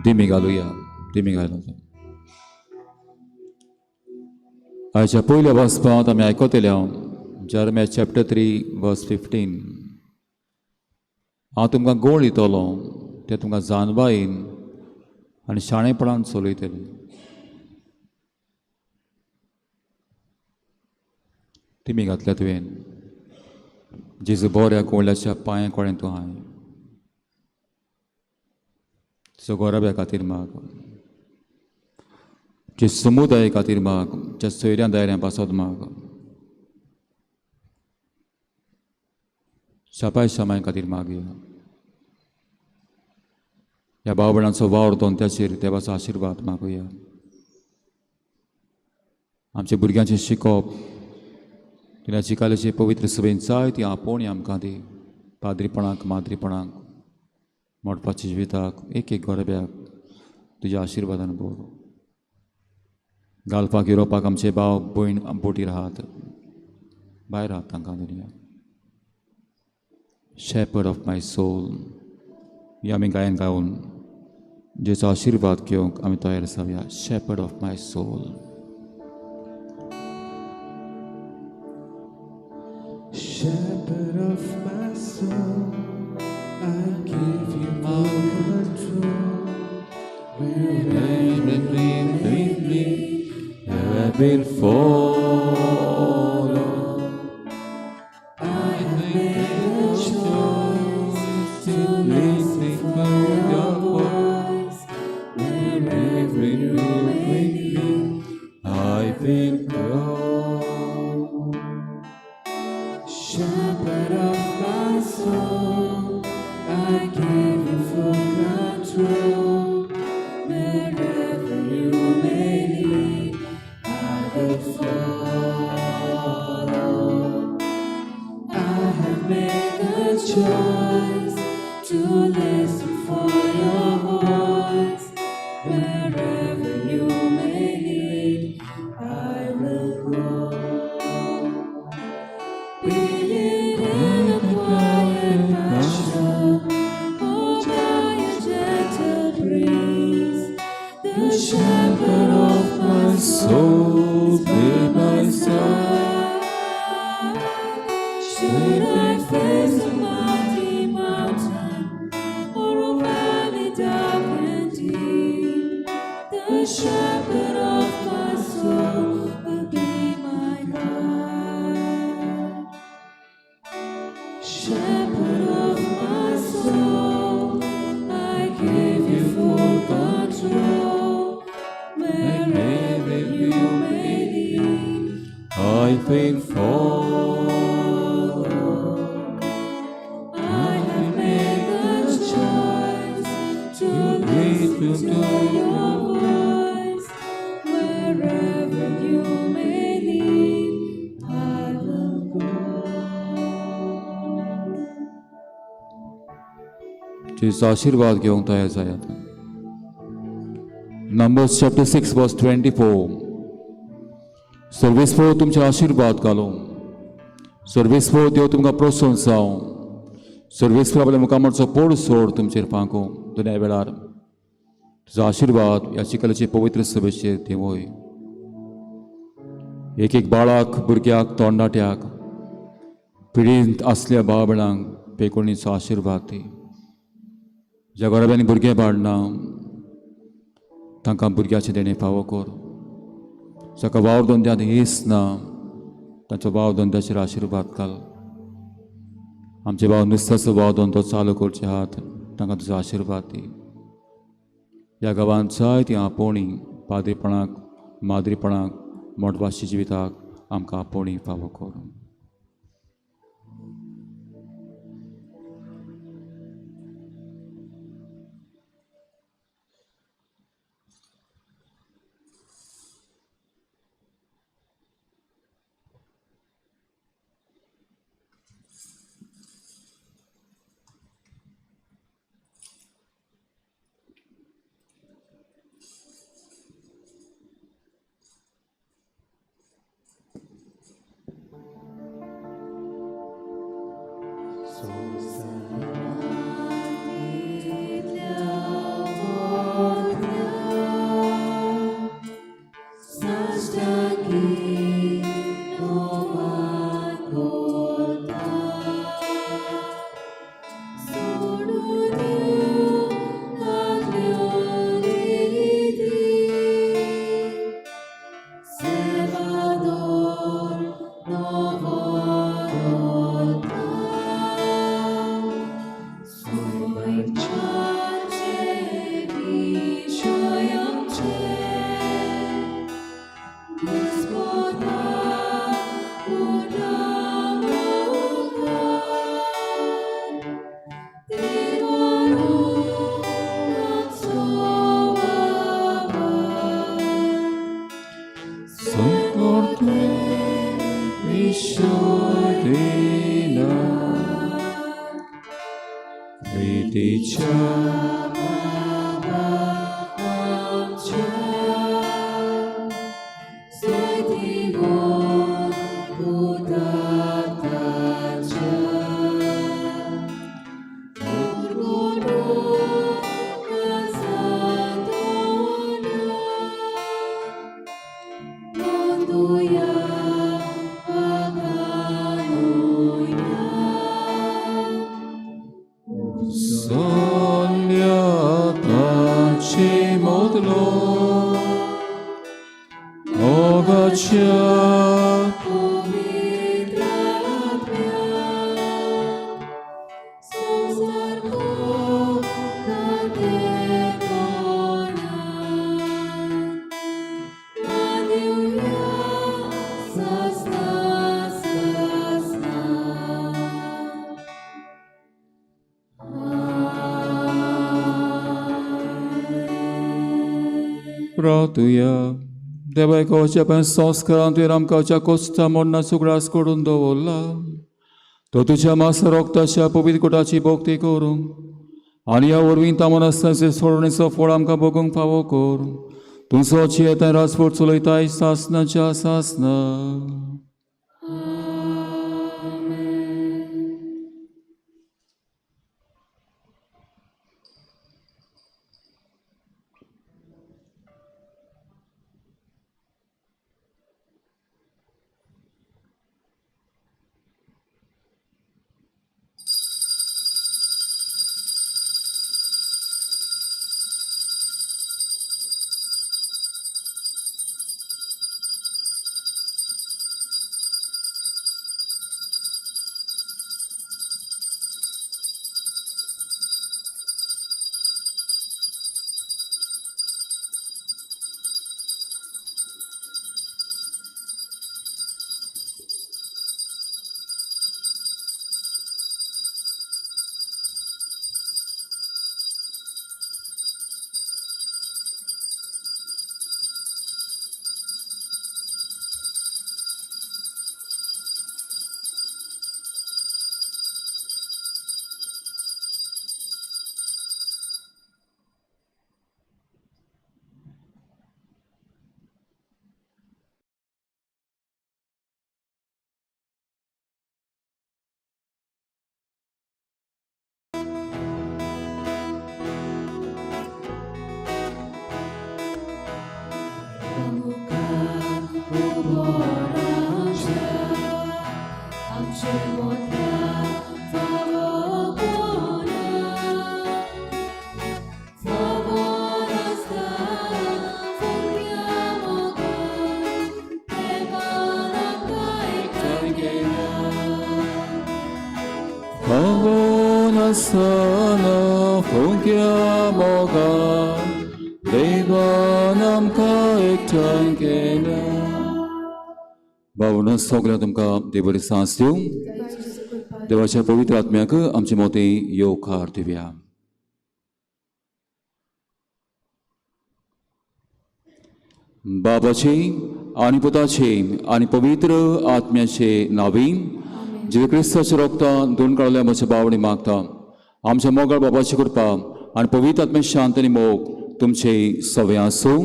धीमी घालुया धीमी घालूया आयच्या पयल्या वचपांत आमी आयकतले Jeremiah chapter 3 verse 15 हांव तुमकां गोळ दितलो तें तुमकां जानबायेन आनी शाणेपणान चलयतलें तिमी घातल्या तुवें जेजू बऱ्या कोवळ्याच्या पांया कडेन तूं हाय तुजो गोराब्या खातीर माग जे समुदाया खातीर माग ज्या सोयऱ्या दायऱ्या पासत माग शापाय शामाय खातीर मागया ह्या भाव भयणांचो वावर दोंत्याचेर देवाचो आशिर्वाद मागुया. आमच्या भुरग्यांचें शिकोवप तुज्या चिकालेचे पवित्र सभेन जायती आपोवणी आमकां दी. पाद्रीपणाक माद्रीपणाक मोडपाच्या जिविताक एक एक गरब्याक तुज्या आशिर्वादान भर. घालपाक येवपाक आमचे भाव भयण बोटी राहात, भायर राहात तांकां दुनिया. शेपर्ड ऑफ माय सोल ही आमी गायन गावन जेचो आशिर्वाद घेवंक आमी तयार जावया. Shepherd of my soul. Shepherd of my soul, I give you all control. Wherever I will follow. I have made a choice to listen for your voice. Wherever you may lead, I will go. Shepherd of my soul, I give you full control. Wherever you may lead, I will follow. I have made a choice to listen for your voice. Wherever you may lead, I will go. Being in a quiet pasture, or by a gentle breeze, the shepherd of my soul by my side. Should I face a mighty mountain, or a valley dark and deep, the shepherd of my soul will be my guide. Shepherd of my soul, I give you full control. Wherever you may lead, I will follow. I have made the choice to listen to your voice. Wherever you may lead, I will go. जेचो आशिर्वाद घेवंक तयार जायात. Numbers chapter 6 verse 24. सर्वेस्वर तुमचे आशिर्वाद घालूं. सर्वेस्वर देव तुमकां प्रोत्साहन जावं. सर्वेस्वर आपल्या मुखामोडचो पोड सोड तुमचेर फांकूं. दुनिया वेळार तुजो आशिर्वाद ह्या चिखलाचे पवित्र सभेचेर देवय. एक एक बाळाक, भुरग्याक, तोंडाट्याक, पिडींत असल्या भाव भयणांक पेकोणीचो आशिर्वाद दी. ज्या घराब्यांनी भुरगे बाळना तांकां भुरग्याचें देणें फावो कर. जाका वावर धंद्यांत हेस ना तांचो वाव धंद्याचेर आशिर्वाद घाल. आमचे भाव नुस्त्याचो वाव धंदो चालू करचे आहात तांकां तुजो आशिर्वाद दी. ह्या गांवांत जायतीं आपोवणी पाद्रीपणाक माद्रीपणाक मोडपाच्या जिविताक आमकां आपोवणी फावो कर. 다시 모들로 오가차 Ratuya Deva kocha pen sanskaran tiram kocha kosta monna sugras korundo volla Totucha masarokta sha povit kotachi bhakti korung Ania urvin tamanastan se sorne so foram ka bogong pavo kor Tunso chieta rasport suleitai sasna cha sasna Sana phongkya moga Devanam ka ektan kena भावना सगळ्या तुमकां देवाची सांस दिवं देवाच्या पवित्र आत्म्याक आमचे मोती येवकार दिवया बाबाचे आनी पुताचे आनी पवित्र आत्म्याचे नावी जे क्रिस्ताचे रक्तान धुवन काडल्या म्हज्या बावणी मागता आमच्या मोगाळ बाबाची कृपा आनी पवित्र आत्म्याची शांत आनी मोग तुमचे सवे आसूं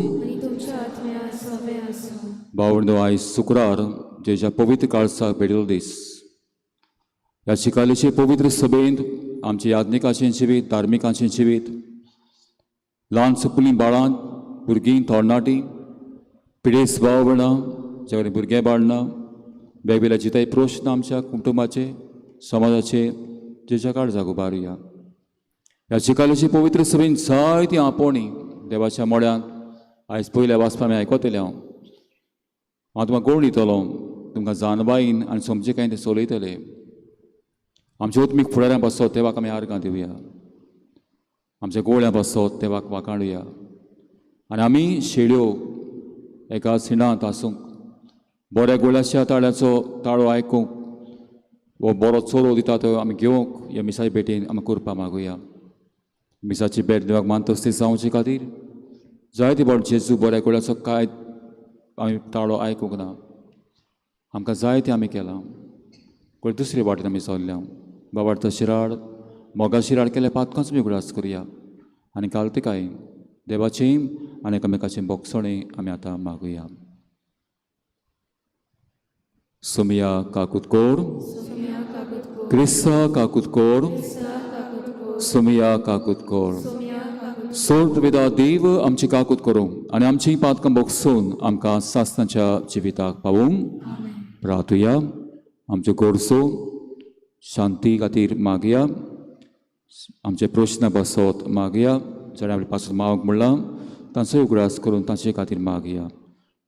बावणो आयज शुक्रार जेच्या पवित्र काळसाक भेटिल्लो दीस ह्या शिकालेचे पवित्र सभेंत आमचे याज्ञिकाचें जिवीत धार्मिकांचें जिवीत ल्हान चुपलीं बाळां भुरगीं तरणाटीं पिडेस भाव भयणां जे कडेन भुरगे बाळ ना वेगवेगळ्या जिताय प्रश्न आमच्या कुटुंबाचे समाजाचे जेच्या काळजाक उबारुया ह्या शिकालेचे पवित्र सभेन जायतीं आपोवणी देवाच्या मोड्यान आयज पयल्या वाचपा आमी आयकतले हांव तुमकां कोण दितलो तुमकां जानबाईन आनी समजेकायेन ते चलयतले आमच्या उत्मीक फुडाऱ्यां बसत देवाक आमी आर्गां दिवया आमच्या गोळ्यां बसत देवाक वाखाणुया आनी आमी शेळयो एका सिणांत आसूंक बऱ्या गोळ्याच्या ताळ्याचो ताळो आयकूंक वो बरो चलो दिता तो आमी घेवंक ह्या मिसाचे भेटेन आमी करपा मागुया मिसाची भेट देवाक मानतस्ती जावचे खातीर जायते बरो जेजू बऱ्या गोळ्याचो कांय आमी ताळो आयकूंक ना आमकां जाय तें आमी केलां कोण दुसरे वाटेन आमी चल्ल्या बाबार्थ शिराड मोगा शिराड केल्या पातकांच आमी उगडास करुया आनी काल ते काय देवाचें आनी एकामेकाचें बोगसणें आमी आतां मागुया सोमिया काकुतकोर क्रिस्ता काकुतकोर सोमिया काकुतकोर सोर्द विदा देव आमची काकूत करूं आनी आमची पातकां बोगसून आमकां सासणाच्या जिविताक पावूंक प्रार्थुया आमच्यो गोरसो शांती खातीर मागया आमचे प्रश्न बसत मागया जणे आपले पासून मागूंक म्हणलां तांचोय उगडास करून तांचे खातीर मागया.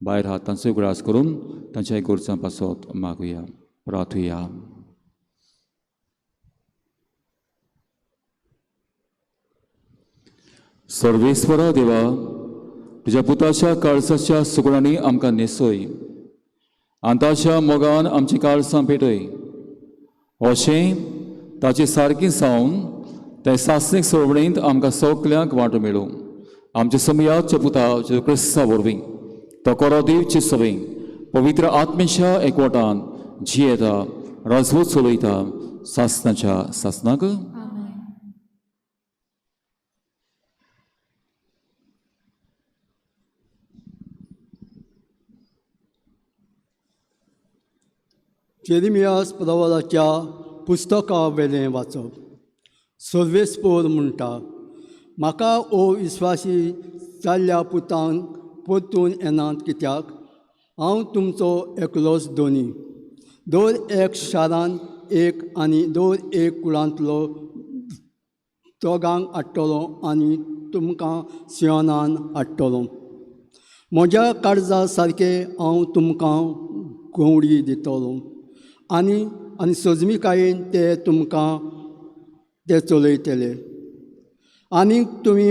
भायर आहात तांचोय उगडास करून तांच्या गोरसां पासत मागुया. प्रार्थुया. सर्वेस्वरा देवा, तुज्या पुताच्या काळसाच्या सुगडांनी आमकां नेसय आनी ताच्या मोगान आमची काळसां पेटय. अशें ताचे सारकी सावन ते सासणीक सोडवणेंत आमकां सगल्यांक वांटो मेळूं. आमच्या समयाच्या पुता जेजू क्रिस्ता वरवीं तो कोरो दिवचे सवें पवित्र आत्मेच्या एकवटान जियेता राजवट चलयता सासणाच्या सासनाक. जेरिमियास प्रवादाच्या पुस्तका वेलें वाचप. सर्वेस्पोर म्हणटा, म्हाका ओ विस्वासी जाल्ल्या पुतांक परतून येनात कित्याक हांव तुमचो एकलोच दोनी. दर एक शारान एक आनी दर एक कुळांतलो दोगांक हाडटलो आनी तुमकां सियोनान हाडटलो. म्हज्या काळजा सारके हांव तुमकां गोवडी दितलो आनी सजमीकायेन ते तुमकां ते चलयतले. आनी तुमी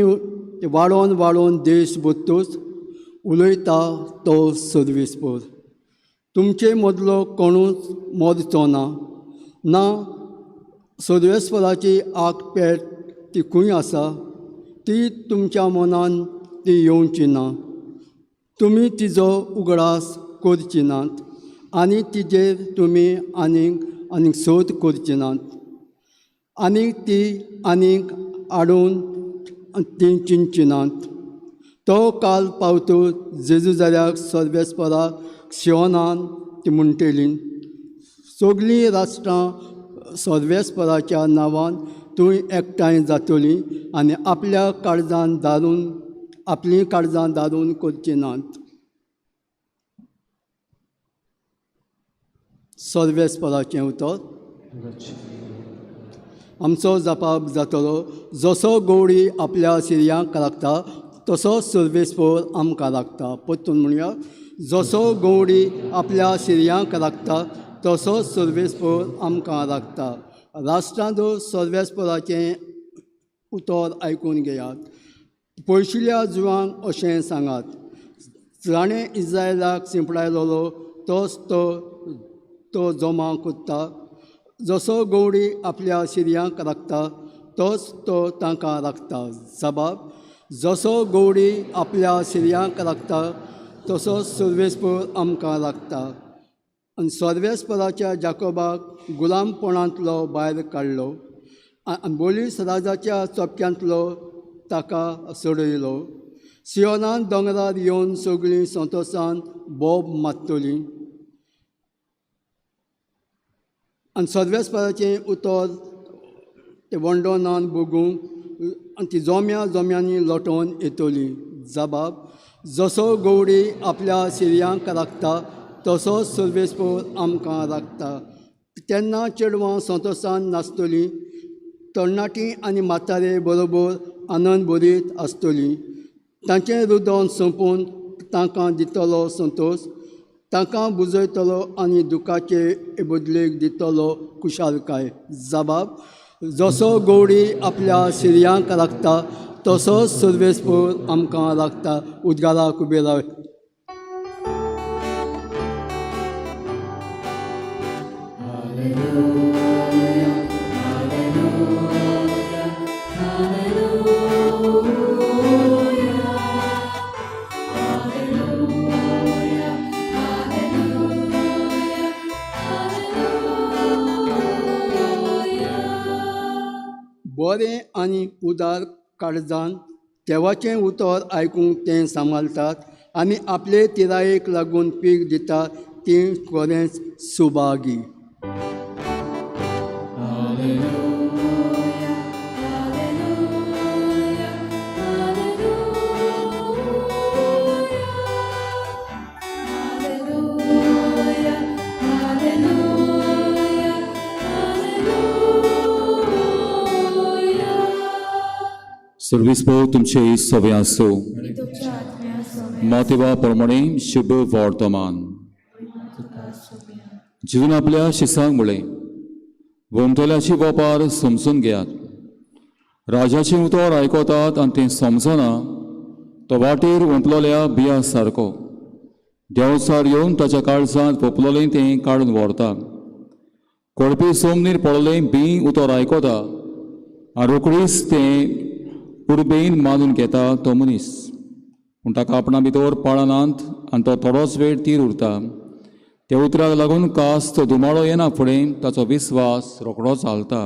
वाडोवन वाडोवन देश भोगतूच उलयता तो सर्वेस्पोर. तुमचे मदलो कोणूच मोडचो ना सर्वेस्पोराची आग पेट ती खंय आसा ती तुमच्या मनान ती येवची ना. तुमी तिजो उगडास करची नात आनी तिजेर तुमी आनीक सोद करची नात. आनीक ती आनीक हाडून ती चिंतची नात. तो काल पावतूच जेजू जाल्यार सर्वेस्पराक सियोनान ती म्हणटली, सगळीं राष्ट्रां सर्वेस्पराच्या नांवान थंय एकठांय जातलीं आनी आपल्या काळजान दारून करची नात. सर्वेस्पराचें उतर. आमचो जापाप जातलो, जसो गवडी आपल्या सिरयांक लागता तसो सर्वेस्पोर आमकां लागता. परतून म्हणया, जसो गवडी आपल्या सिरयांक लागता तसो सर्वेस्पोर आमकां लागता. राष्ट्रांत सर्वेस्पोराचें उतर आयकून घेयात. पयशिल्ल्या जुवांक अशें सांगात, जाणें इस्रायलाक शिंपडायलोलो तोच तो जमा कोत्ता. जसो गवडी आपल्या सिरयांक लागता तोच तो तांकां लागता. जबाब, जसो गवडी आपल्या सिरयांक लागता तसो सर्वेस्पोर आमकां लागता. आनी सर्वेस्पोराच्या जाकोबाक गुलामपणांतलो भायर काडलो आनी बोलीस राजाच्या चोपक्यांतलो ताका सोडयलो. सियोनान दोंगरार येवन सगळीं संतोशान बोब मारतलीं. आनी सर्वेस्पराचें उतर ते वंडोनान बगूंक आनी ती जोम्यांनी लोटोवन येतलीं. जबाब, जसो गवडी आपल्या सिरयांक लागता तसो सर्वेस्पोर आमकां लागता. तेन्ना चेडवां संतोशान नाचतलीं, तरणाटीं आनी म्हातारे बरोबर आनंद भरीत आसतलीं. तांचें रुदन संपून तांकां दितलो संतोश, तांकां बुजयतलो आनी दुखाचे बदलेक दितलो खुशालकाय. जबाब, जसो गवडी आपल्या सिरयांक लागता तसोच सर्वेस्पोर आमकां लागता. उद्गाराक उबे राव. बरें आनी उदार काळजान देवाचें उतर आयकूंक ते सांबाळटात आनी आपले तिरायेक लागून पीक दितात तीं खरेंच सुभागी. सर्विस्पो तुमचे सवे आसो आनी तुमच्या आत्म्या सवे मातेवा प्रमाणे शुभ वर्तमान तुका सोबया जिजून आपल्या शिसांक म्हळें वोमतल्याची वपार समजून घेयात राजाचे उतर आयकतात आनी तें समजना तो वाटेर ओंपलोल्या बिया सारको देंवचार येवन ताच्या काळजांत ओंपलोलें तें काडून व्हरता कोडपी सोमनीर पडलें बी उतर आयकता आनी रोखडीच तें उर्बेन मानून घेता तो मनीस पूण ताका आपणा भितर पाळनांत आनी तो थोडोच वेळ तीर उरता त्या उतराक लागून कास्त दुमाळो येना फुडें ताचो विस्वास रोखडोच हालता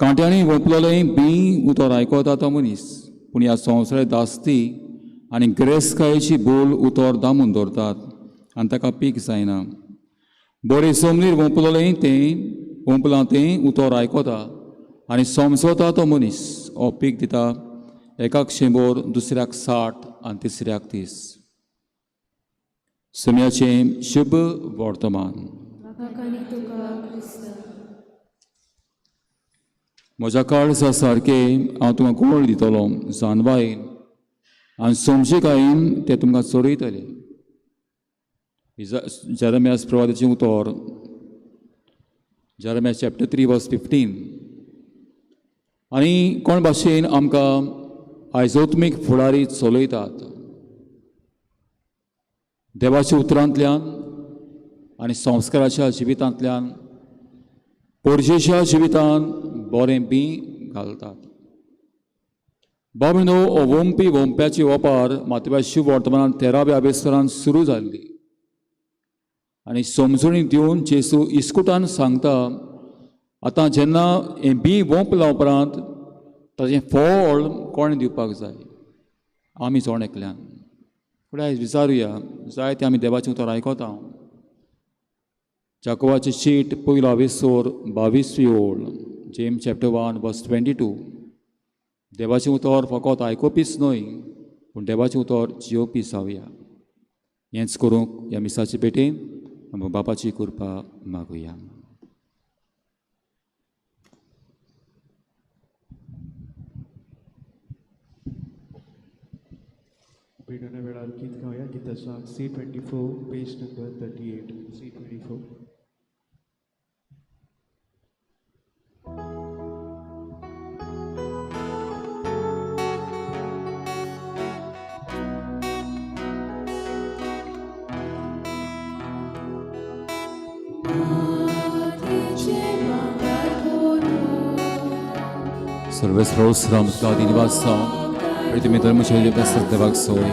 कांट्यांनी ओंपलोलें बी उतर आयकता तो मनीस पूण ह्या संवसारांत दास्ती आनी गिरेस्तकायेची बोल उतर दामून दवरतात आनी ताका पीक जायना बरें सोमनीर ओंपलां तें उतर आयकता आनी समजता तो मनीस हो पीक दिता एकाक 100 दुसऱ्याक 60 आनी तिसऱ्याक 30 सुन्याचें शुभ वर्तमान म्हाका आनी तुका क्रिस्त म्हज्या काळजा सारकें हांव तुमकां गोड दितलो जानवायेन आनी समजिकायेन ते तुमकां चोरयतले जेरेमियास प्रवादीचें उतर जेरेमियास चॅप्टर 3 वर्स 15 आनी कोण भाशेन आमकां आयजोत्मीक फुडारी चलयतात देवाच्या उतरांतल्यान आनी संस्काराच्या जिवितांतल्यान पोरजेच्या जिवितांत बरें बी घालतात बाबीनो हो वोंप्याची वपार मातव्या शुभ वर्तमानांत 13व्या आबेस्तरांत सुरू जाल्ली आनी समजुणी दिवन जेसू इस्कुटान सांगता आतां जेन्ना हें बी वोंपला उपरांत ताचें फळ कोणें दिवपाक जाय आमी जोण एकल्यान फुडें आयज विचारुया जायते आमी देवाचें उतर आयकता जाकोबाचें शीट पयलो आवेसोर 22वी ओळ जेम्स चॅप्टर 1 वर्स 22 देवाचें उतर फकत आयकोपीच न्हय पूण देवाचें उतर जियोवपी जावया हेंच करूंक ह्या मिसाचे पेटेन आमी बापाची कृपा मागुया पेटना वेळार गीत गावया गिताच्या C24 पेज नंबर 38 C24 सर्वेस्रोस्राम तुका दिनवासा तुमी धर्मशैली देवाक सोय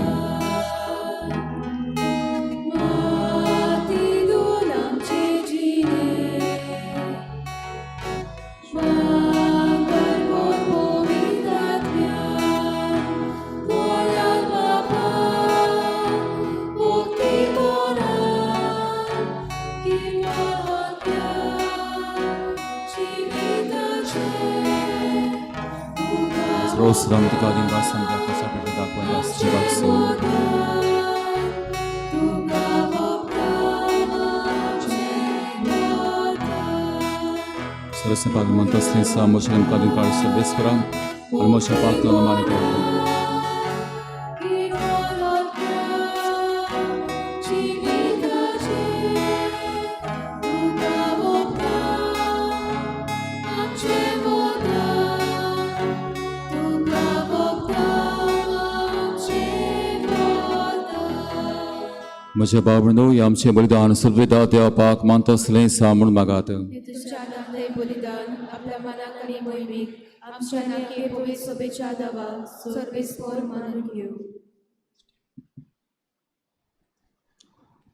Rosram tuka dinwasan jako sabita dakwaya jiwak soy Sarasya pagmantas linsa mosham kadun kar servispram almosha patla namani korto म्हज्या बाबणो आमचें बलिदान सर्वेदा देवा पाक मानता आसलें सामून मागात तुझ्या आनंदय बलिदान आपल्या मनाक आनी मोहिमेक आमच्या नाके पवित्र सभेच्या दावा सर्वेस्पर मानून घेऊ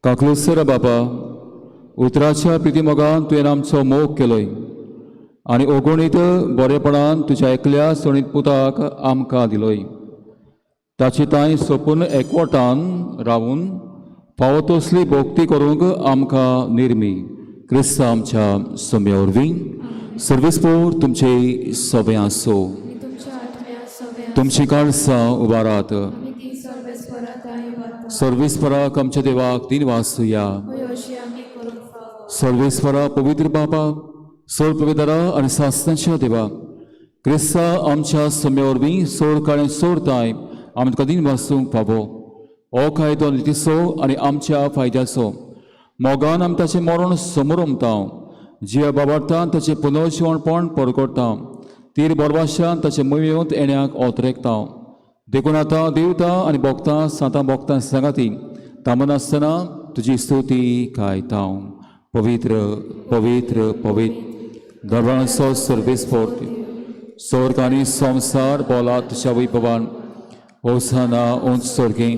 काकलेसर बापा उतराच्या प्रितीमोगान तुवें आमचो मोग केलोय आनी ओगोणीत बरेपणान तुज्या एकल्या सणीत पुताक आमकां दिलोय ताची ताय सोपून एकवटान रावून फावो तसली भोक्ती करूंक आमकां निर्मी क्रिस्त आमच्या सोम्या वरवीं सर्वेस्पोर तुमचे सवे आसो तुमच्या आत्म्या सवे तुमची काळजां उबारात आमी ती सर्वेस्परात आयवात सर्वेस्पराक आमच्या देवाक दिनवासुया अशी आमी करूंक फावो सर्वेस्परा पवित्र बापा सर्व पवित्रा आनी सासनाच्या देवा क्रिस्ता आमच्या समे वरवीं सोर काळें सोरताय आमी तुका दिन वासूंक फावो हो कायदो नितीचो आनी आमच्या फायद्याचो मोगान आमी ताचें मरण समोर उमता जिया बाबार्थान ताचें पुनर्जिवणपण परगडटा तीर बरवाशान ताचे मोयेंत येण्याक ओतरेकता देखून आतां देवता आनी भोगतां सातां भोगतां सांगाती तामन आसतना तुजी स्तुती गायता पवित्र पवित्र पवित्र दरबाराचो सर्वेस्फोर्त स्वर्ग आनी संवसार बोला तुज्या वैभवान होसाना उंच सर्गी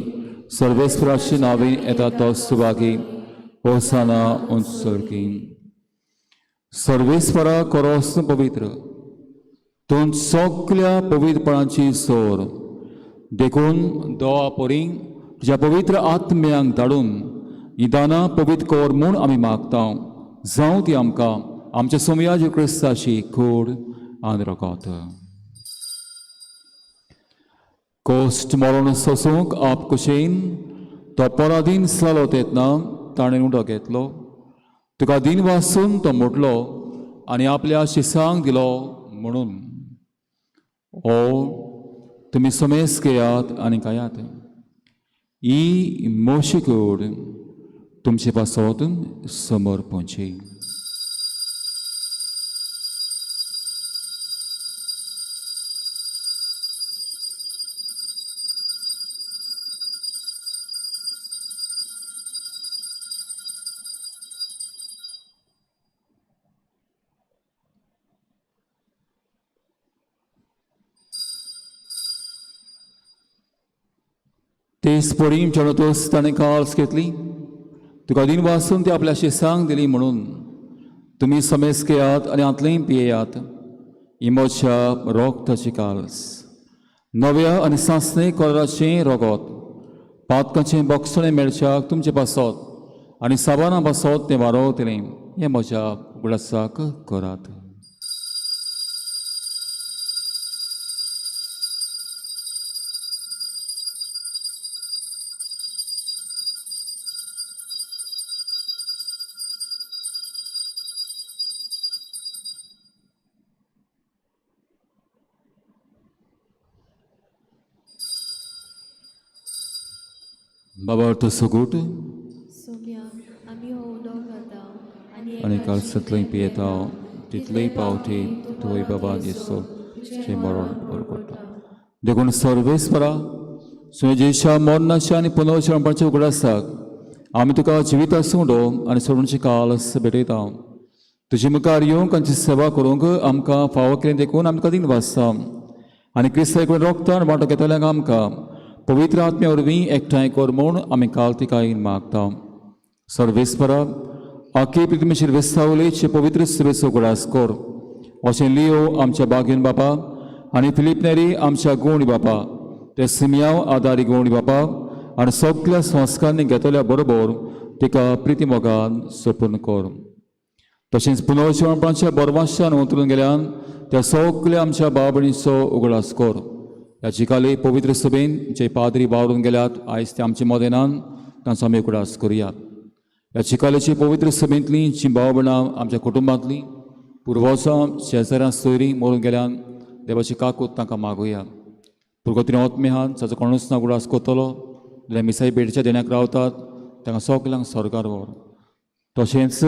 सर्वेस्पराची नांवे येता तो सुवागी होसाना उंच सर्गी सर्वेस्परा कोरोस पवित्र तूं सगळ्या पवित्रपणाची सोर देखून दोआ पोरी तुज्या पवित्र आत्म्यांक धाडून ही दानां पवित्र कर म्हूण आमी मागता जावं ती आमकां आमच्या सोमयाजी क्रिस्ताची कूड आनी रगत कोस्ट मरण सोसूंक आप कुशेन तो पराधीन जालो तेन्ना ताणें उडो घेतलो तुका दिन वासून तो मोडलो आनी आपल्या शिसांक दिलो म्हणून ओ तुमी समेस घेयात आनी खायात ही मोशी कूड तुमचे पासत समोर पोंची तेच पडीम चणतोस ताणें काल्स घेतली तुका दिन वासून ती आपल्या शिसांक दिली म्हणून तुमी समेस घेयात आनी आतलें पियेयात ही म्हज्या रोगताची काल्स नव्या आनी सासणे कलराचें रगत पातकाचें बोगसणें मेळच्याक तुमचे पासत आनी साबाना पासत तें वारोवतलें हें म्हज्या उगडासाक करात बाबा अर्थ सगूट सोम्या आमी हो उदक घालता आनी कालसांतलें पियेता तितलेंय पावटी थंय बाबा येसो चे मरण परगडटा देखून सर्वेस्परा सुजेच्या मरणाच्या आनी पुनर्जन्माच्या उगडासाक आमी तुका जिवीत आसूंडो आनी सोडूंची काल्स भेटयता तुजे मुखार येवंक आमची सेवा करूंक आमकां फावो केलें देखून आमकां दिन वाजता आनी क्रिस्ताय कडेन रोगतान वांटो घेतल्यांक आमकां पवित्र आत्म्या वरवीं एकठांय कर म्हूण आमी कालतिकायेन मागता सर्वेस्परा आख्खे पृथ्वीचेर विस्तावलेचे पवित्र सेवेचो उगडास कर अशें लियो आमच्या बागेन बापा आनी फिलीप नेरी आमच्या गवणी बापा ते सिमियाव आदारी गवणी बापा आनी सगळ्या संस्कारांनी घेतल्या बरोबर तिका प्रिती मोगान सोपून कर तशेंच पुनर्जिवणपणाच्या बरवाशान उतरून गेल्यान त्या सगळ्या आमच्या बाबणीचो उगडास कर ह्या चिकाले पवित्र सभेन जे पाद्री वावरून गेल्यात आयज ते आमच्या मोदेनान तांचो आमी उगडास करुया ह्या चिकालेची पवित्र सभेंतलीं जीं भाव भयणां आमच्या कुटुंबांतलीं पुर्वजां शेजाऱ्यां सोयरीं मरून गेल्यान देवाची काकूत तांकां मागुया पुर्गोत्रीन आत्मे आहात जाचो कोणूच ना उगडास करतलो जाल्यार मिसाई भेटच्या देण्याक रावतात तांकां सगल्यांक स्वर्गार व्हर तशेंच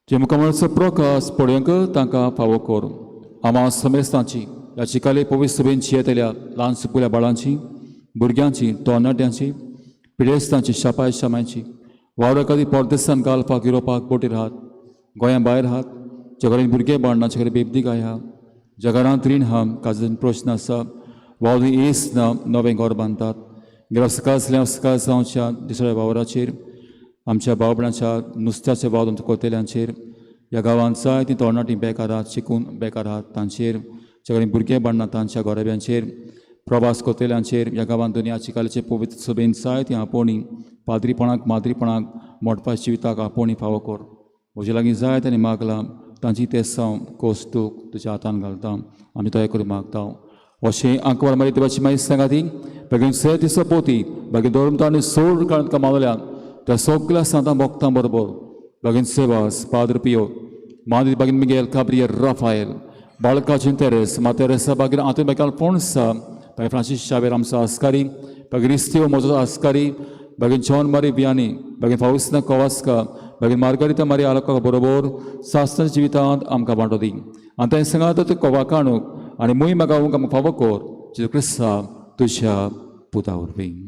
जे मुखामळचो प्रकाश पळोवंक तांकां फावो कर आमा समेस्तांची ह्या चिकाले पवित्र सभेन येतल्या ल्हान सुपुल्या बाळांची भुरग्यांची तरणाट्यांची पिडेस्तांची शापाय शामांची वावरां परदेसान घालपाक युरोपाक बोटीर आहात गोंया भायर आहात ज्या घरांत भुरगे बाळना ज्या घरांत बेबदी गाय आहा ज्या घरांत रीण आहा काजून प्रश्न आसा वावरी येस ना नवें घर बांदतात गेल्या सकाळ जावच्या दुसऱ्या वावराचेर आमच्या भाव भयणांच्या नुस्त्याच्या वावर कोतेल्यांचेर ह्या गांवांत जायतीं तरणाटीं बेकार आहात शिकून बेकार आहात तांचेर ज्या कडेन भुरगे बाळना तांच्या गोरेब्यांचेर प्रवास कोतेल्यांचेर ह्या गांवांत दुनिया चिकालेचे पवित्र सभेन जायतीं आपोवणी पाद्रीपणाक माद्रीपणाक मोडपा जिविताक आपोवणी फावो कर म्हजे लागीं जाय तांणी मागलां तांची तेसांव कोस्तूक तुज्या हातान घालता आमी तोय करूं मागता अशें आंकवार मारी देवाची मागीर सांगा ती बेगीन से दिसो पोती बेगीन दवरता आनी सोड काळांत कमावल्यान त्या सगळ्या सांतां भोगतां बरोबर बेगीन सेवास पाद्र पियो Madi bagin Miguel Gabriel Rafael, Balca Cinteres, Materesa bagin Ate bagin Alfonso, bagin Francis Xavier Ramsa Ascari, bagin Istio Moses Ascari, bagin John Marie Vianney, bagin Faustina Kowalska, bagin Margarita Maria Alaka Borobor, Sastan Jivitant Amka Bandodi. Anta Sangata to Kovakano, and Mui Magawam Pavakor, Jesus Christa, Tusha Puta Urbing.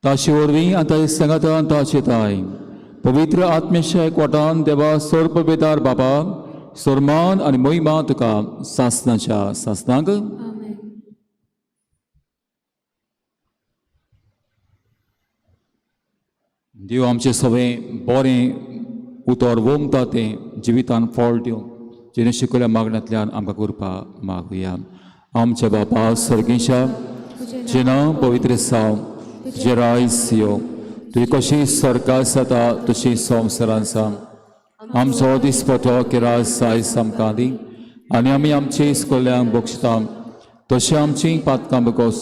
Tashi ओरवी आता संगता ताचेताय पवित्र आत्मेशा एकवटान देवा सोरपबेदार बाबा सोरमान आणि मोहिमा तुका सासनाच्या सासनाक Amen. देव आमचे सगळें बरें उतर वोमता तें जिवितान फळ दिवं जेणे शिकयल्या मागण्यांतल्यान आमकां करपाक मागुया आमच्या बापा सर्गेशा जे नांव पवित्र साव जे रायसियो तुवें कशी स्वर्गांत जाता तशी संवसारांत सांग आमचो दिसपतो किरास आयज आमकां दी आनी आमी आमचे इस्कोल्यांक बक्षता तशें आमची पातकां बकोस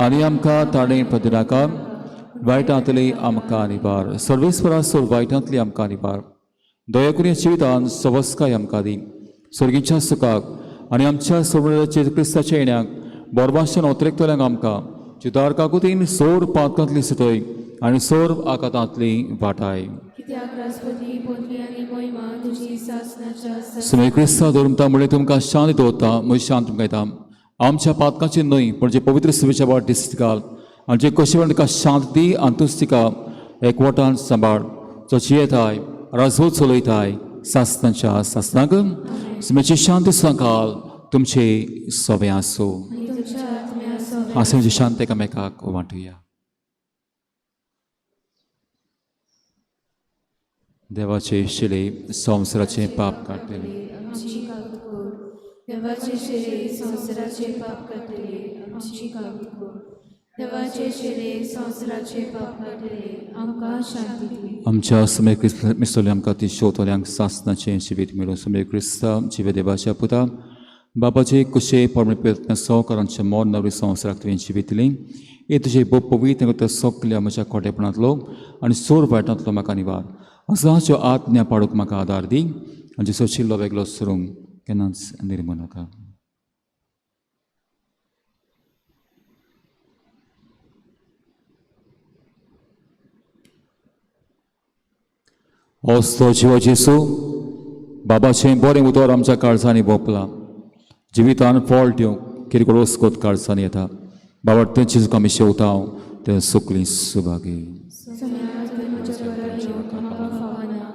आनी आमकां ताणें पदनाका वायटांतली आमकां निबार सर्वेस्परा सोड वायटांतली आमकां निबार दया करून जिवितांत सवस्काय आमकां दी सर्गीच्या सुखाक आनी आमच्या सोबण्याचे क्रिस्ताच्या येण्याक बोरबाशेन ओतरेकतल्यांक आमकां चितारकाकुतीन सोर पातकांतली सुटय आनी सोर आकातांतली वाटाय कित्याक राजपती पोतली आनी मोहिमा तुजी सासनाच्या सुमे क्रिस्ता धर्मता मुळे तुमकां शांती दवरता म्हजी शांत तुमकां येता आमच्या पातकांची न्हय पण जे पवित्र सुवेच्या वाट दिसता घाल आनी जे कशे वेळ तुका शांती आनी तुज तिका एकवटान सांबाळ जो येताय राजवत चलयताय सासनाच्या सासनाक सुमेची शांती सांगाल तुमचे सवे आसूं आनी तुमच्या आत्म्या सोबत आसूं शांत एकामेकाक वांटुया देवाचे शिले संवसाराचे पाप काडटले आमची कावत कोर देवाचे शिरे संवसाराचे पाप काडटले आमची कावत कोर देवाचे शिरे संवसाराचे पाप काडटले आमकां शांती दी आमच्या समय क्रिस्त मिसले आमकां ती शोतल्यांक सासनाचें जिवीत मेळूं समय क्रिस्ता जिवे देवाच्या पुता बापाचे कुशे परमेश्वर सहकारांचे मोर नवरी संवसाराक तुवें जिवीत दिलें हे तुजे खूब पवित्र सगल्या म्हज्या खोटेपणांतलो आनी सोर वायटांतलो म्हाका निवार असाच्यो आज्ञा पाडूंक म्हाका आदार दी आनी जेसो शिल्लो वेगळो सरूंक केन्नाच निर्मू नाका असतो जिवा जेसू बाबाचें बरें उतर आमच्या काळजांनी भोंपलां जिवितान फळ दिवंक किरकोळ वस्कोत काळजांनी येता बाबा तेंची तुका आमी शेवता तें सुखली सुभागी सगळ्यांत म्हज्या घरा येवंक म्हाका फावना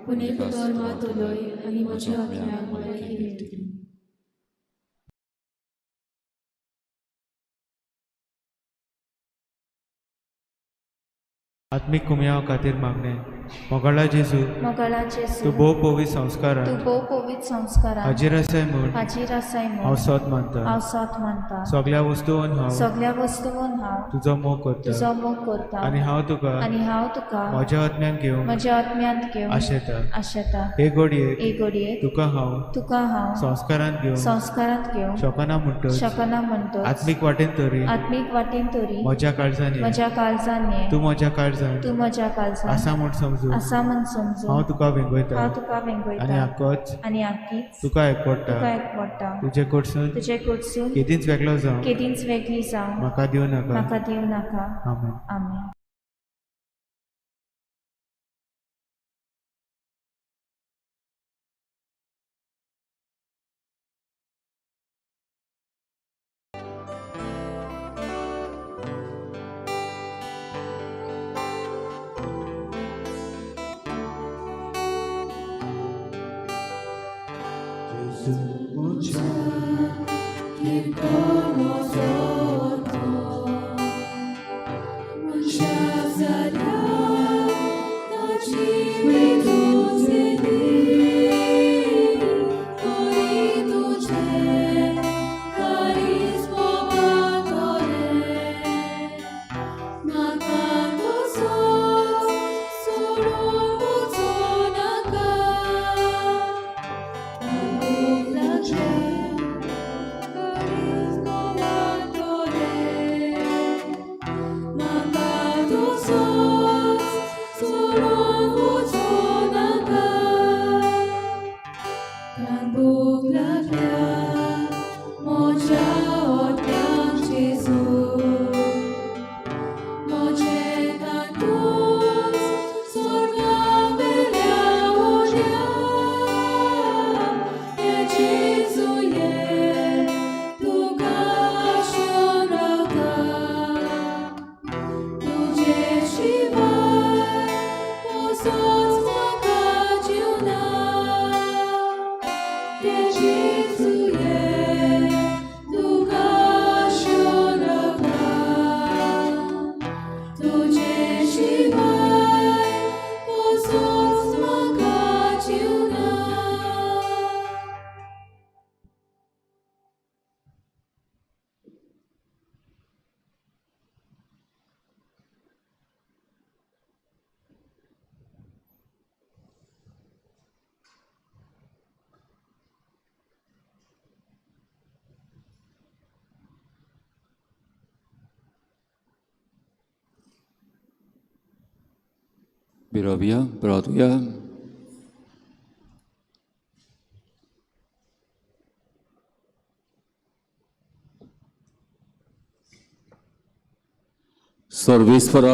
पूण एक उतर मात उलय आनी म्हज्या आत्म्याक बरें कितें आत्मिक कुमयाव खातीर मागणें मोगाळा जेजू मोगाळा तूं जेजू भोव पवित संस्कारान तूं भोव पवित्र संस्कारान हाजीर आसाय म्हूण हाजीर आसाय हांव म्हूण सत मानता हांव सत मानता सगल्या वस्तूंन हांव सगल्या वस्तूंन हांव तुजो मोग करता तुजो मोग करता आनी हांव तुका आनी हांव तुका म्हज्या आत्म्यान घेवंक म्हज्या आत्म्यांत घेवन आशेता आशेता हे घडयेक एक घडयेक तुका हांव तुका हांव संस्कारान घेवंक संस्कारांत घेवन शकना म्हणटच शकना म्हणटच आत्मीक वाटेन तरी आत्मीक वाटेन तरी म्हज्या काळजांनी म्हज्या काळजान ये तूं म्हज्या काळजान तूं म्हज्या काळजान आसा म्हूण समजू आसा म्हूण समजू हांव तुका वेंगयता हांव तुका आनी वेंगयता आक्कोच आनी आख्खीच तुका एकवडटा तुका एकवडटा तुजे कडसून तुजे कडसून केदींच वेगळो जावं केदींच वेगळी जावं म्हाका दिवं नाका म्हाका दिवं नाका आमेन आमेन There is no Birovia, Broadway. सर्वेस्परा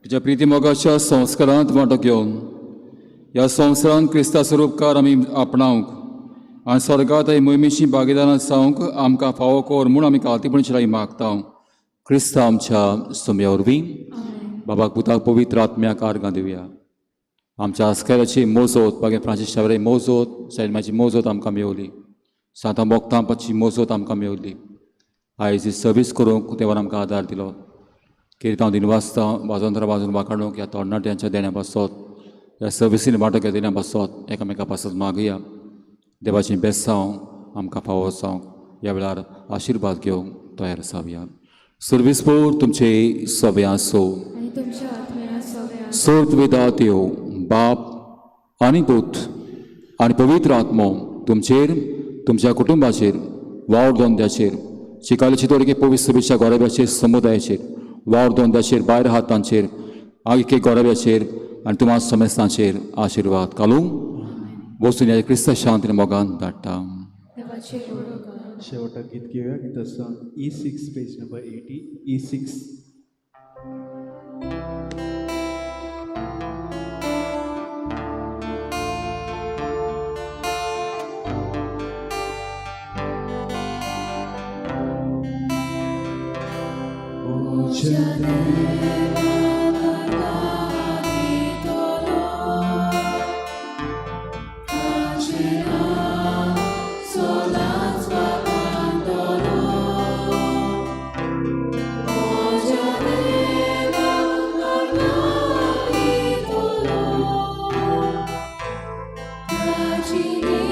तुझ्या प्रितीमोगाच्या संस्कारांत वांटो घेवन ह्या संवसारांत क्रिस्ता स्वरूपकार आमी आपणावंक आनी स्वर्गांत मोहिमेची भागीदारां जावंक आमकां फावो कर म्हूण आमी काळतीपणीची मागता. क्रिस्ता आमच्या सोम्या वरवीं बाबाक पुताक पवित्र आत्म्याक आर्गां दिवया. आमच्या आस्काराची मोजत मागीर फ्रांसीस शावेरी मोजत सैलमाची मोजत आमकां मेवली. सांता मोक्तांपाची मोजत आमकां मेवली. आयज ही सर्वीस करूंक देवान आमकां आदार दिलो. किर्तांव दिन वाजोंतरां वाजोवन वाकाडूंक ह्या तरणाट्यांच्या देण्या पासत ह्या सर्विसीन वांटो घेतिल्ल्या पासत एकामेका पासत मागया. देवाची बेसांव आमकां फावो जावंक ह्या वेळार आशिर्वाद घेवंक तयार जावया. सर्वीस पोर तुमचे सवे आसो. आनी तुमच्या आत्म्या सगळ्या सर्त वेदांत येव बाप आनी पूत आनी पवित्र आत्मो तुमचेर तुमच्या कुटुंबाचेर वावर दोंद्याचेर शिकायल्याची तोडगे पवित्र सभेच्या गोरब्याचेर समुदायाचेर वावर दोंद्याचेर भायर हातांचेर आगे गोरब्याचेर आनी तुम्हा समेस्तांचेर आशिर्वाद घालूंक वचून ह्या क्रिस्त शांतीन मोगान धाडटा. देवाचे बरोबर शेवटाक गीत घेऊया. गीत song E6 page number 80. E6. Ci